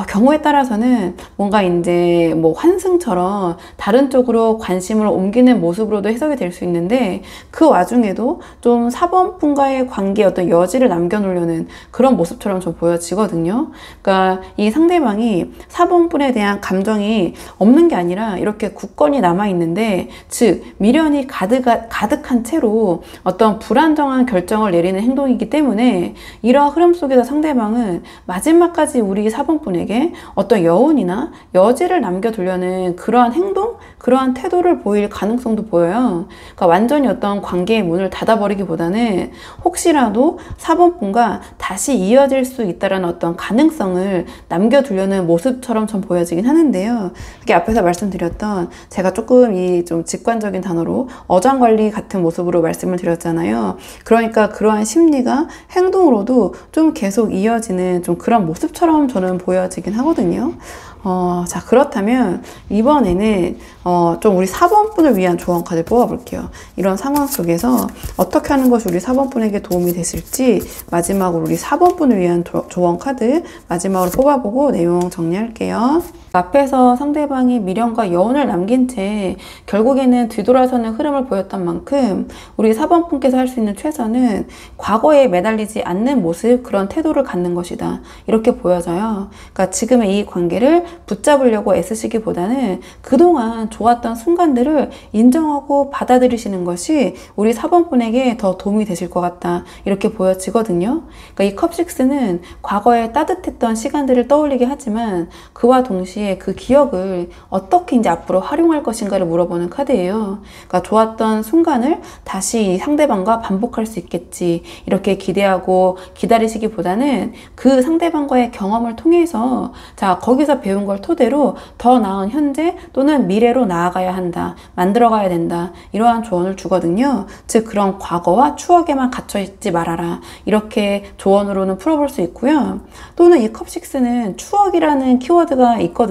경우에 따라서는 뭔가 이제 뭐 환승처럼 다른 쪽으로 관심을 옮기는 모습으로도 해석이 될 수 있는데 그 와중에도 좀 4번 분과의 관계에 어떤 여지를 남겨놓으려는 그런 모습처럼 좀 보여지거든요. 그러니까 이 상대방이 4번 분에 대한 감정이 없는 게 아니라 이렇게 굳건히 남아있는데 즉 미련이 가득한 채로 어떤 불안정한 결정을 내리는 행동이기 때문에 이러한 흐름 속에서 상대방은 마지막까지 우리 4번 분 4번분에게 어떤 여운이나 여지를 남겨두려는 그러한 행동, 그러한 태도를 보일 가능성도 보여요. 그러니까 완전히 어떤 관계의 문을 닫아버리기보다는 혹시라도 4번분과 다시 이어질 수 있다는 어떤 가능성을 남겨두려는 모습처럼 전 보여지긴 하는데요. 이렇게 앞에서 말씀드렸던 제가 조금 이 좀 직관적인 단어로 어장관리 같은 모습으로 말씀을 드렸잖아요. 그러니까 그러한 심리가 행동으로도 좀 계속 이어지는 좀 그런 모습처럼 저는 보여지긴 하거든요. 자, 그렇다면 이번에는 좀 우리 4번분을 위한 조언 카드를 뽑아볼게요. 이런 상황 속에서 어떻게 하는 것이 우리 4번분에게 도움이 되실지 마지막으로 우리 4번분을 위한 조언 카드 마지막으로 뽑아보고 내용 정리할게요. 앞에서 상대방이 미련과 여운을 남긴 채 결국에는 뒤돌아서는 흐름을 보였던 만큼 우리 4번분께서 할 수 있는 최선은 과거에 매달리지 않는 모습, 그런 태도를 갖는 것이다. 이렇게 보여져요. 그러니까 지금의 이 관계를 붙잡으려고 애쓰시기보다는 그동안 좋았던 순간들을 인정하고 받아들이시는 것이 우리 4번분에게 더 도움이 되실 것 같다. 이렇게 보여지거든요. 그러니까 이 컵6는 과거에 따뜻했던 시간들을 떠올리게 하지만 그와 동시에 그 기억을 어떻게 이제 앞으로 활용할 것인가를 물어보는 카드예요. 그러니까 좋았던 순간을 다시 상대방과 반복할 수 있겠지. 이렇게 기대하고 기다리시기보다는 그 상대방과의 경험을 통해서 자, 거기서 배운 걸 토대로 더 나은 현재 또는 미래로 나아가야 한다. 만들어가야 된다. 이러한 조언을 주거든요. 즉 그런 과거와 추억에만 갇혀있지 말아라. 이렇게 조언으로는 풀어볼 수 있고요. 또는 이 컵6는 추억이라는 키워드가 있거든요.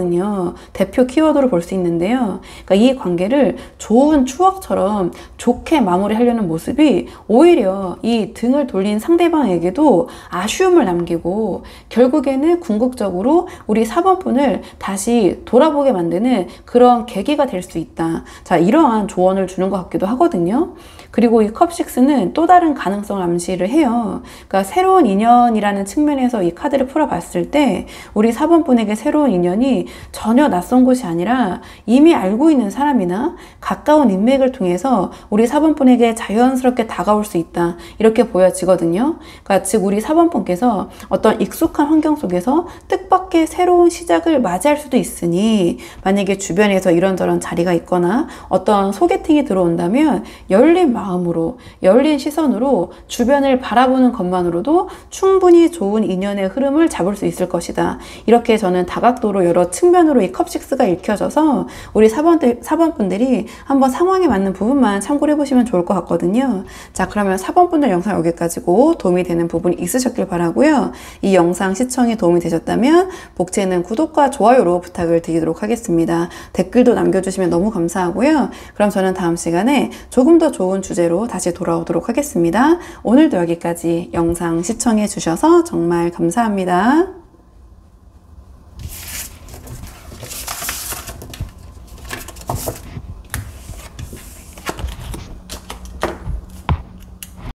대표 키워드로 볼 수 있는데요. 그러니까 이 관계를 좋은 추억처럼 좋게 마무리하려는 모습이 오히려 이 등을 돌린 상대방에게도 아쉬움을 남기고 결국에는 궁극적으로 우리 4번분을 다시 돌아보게 만드는 그런 계기가 될 수 있다. 자, 이러한 조언을 주는 것 같기도 하거든요. 그리고 이 컵6는 또 다른 가능성을 암시를 해요. 그러니까 새로운 인연이라는 측면에서 이 카드를 풀어봤을 때 우리 4번분에게 새로운 인연이 전혀 낯선 곳이 아니라 이미 알고 있는 사람이나 가까운 인맥을 통해서 우리 4번분에게 자연스럽게 다가올 수 있다. 이렇게 보여지거든요. 그러니까 즉 우리 4번분께서 어떤 익숙한 환경 속에서 뜻밖의 새로운 시작을 맞이할 수도 있으니 만약에 주변에서 이런저런 자리가 있거나 어떤 소개팅이 들어온다면 열린 마음으로, 열린 시선으로 주변을 바라보는 것만으로도 충분히 좋은 인연의 흐름을 잡을 수 있을 것이다. 이렇게 저는 다각도로 여러 측면으로 이 컵6가 읽혀져서 우리 4번분들이 한번 상황에 맞는 부분만 참고를 해보시면 좋을 것 같거든요. 자, 그러면 4번분들 영상 여기까지고 도움이 되는 부분이 있으셨길 바라고요. 이 영상 시청이 도움이 되셨다면 복채는 구독과 좋아요로 부탁을 드리도록 하겠습니다. 댓글도 남겨주시면 너무 감사하고요. 그럼 저는 다음 시간에 조금 더 좋은 주제로 다시 돌아오도록 하겠습니다. 오늘도 여기까지 영상 시청해 주셔서 정말 감사합니다.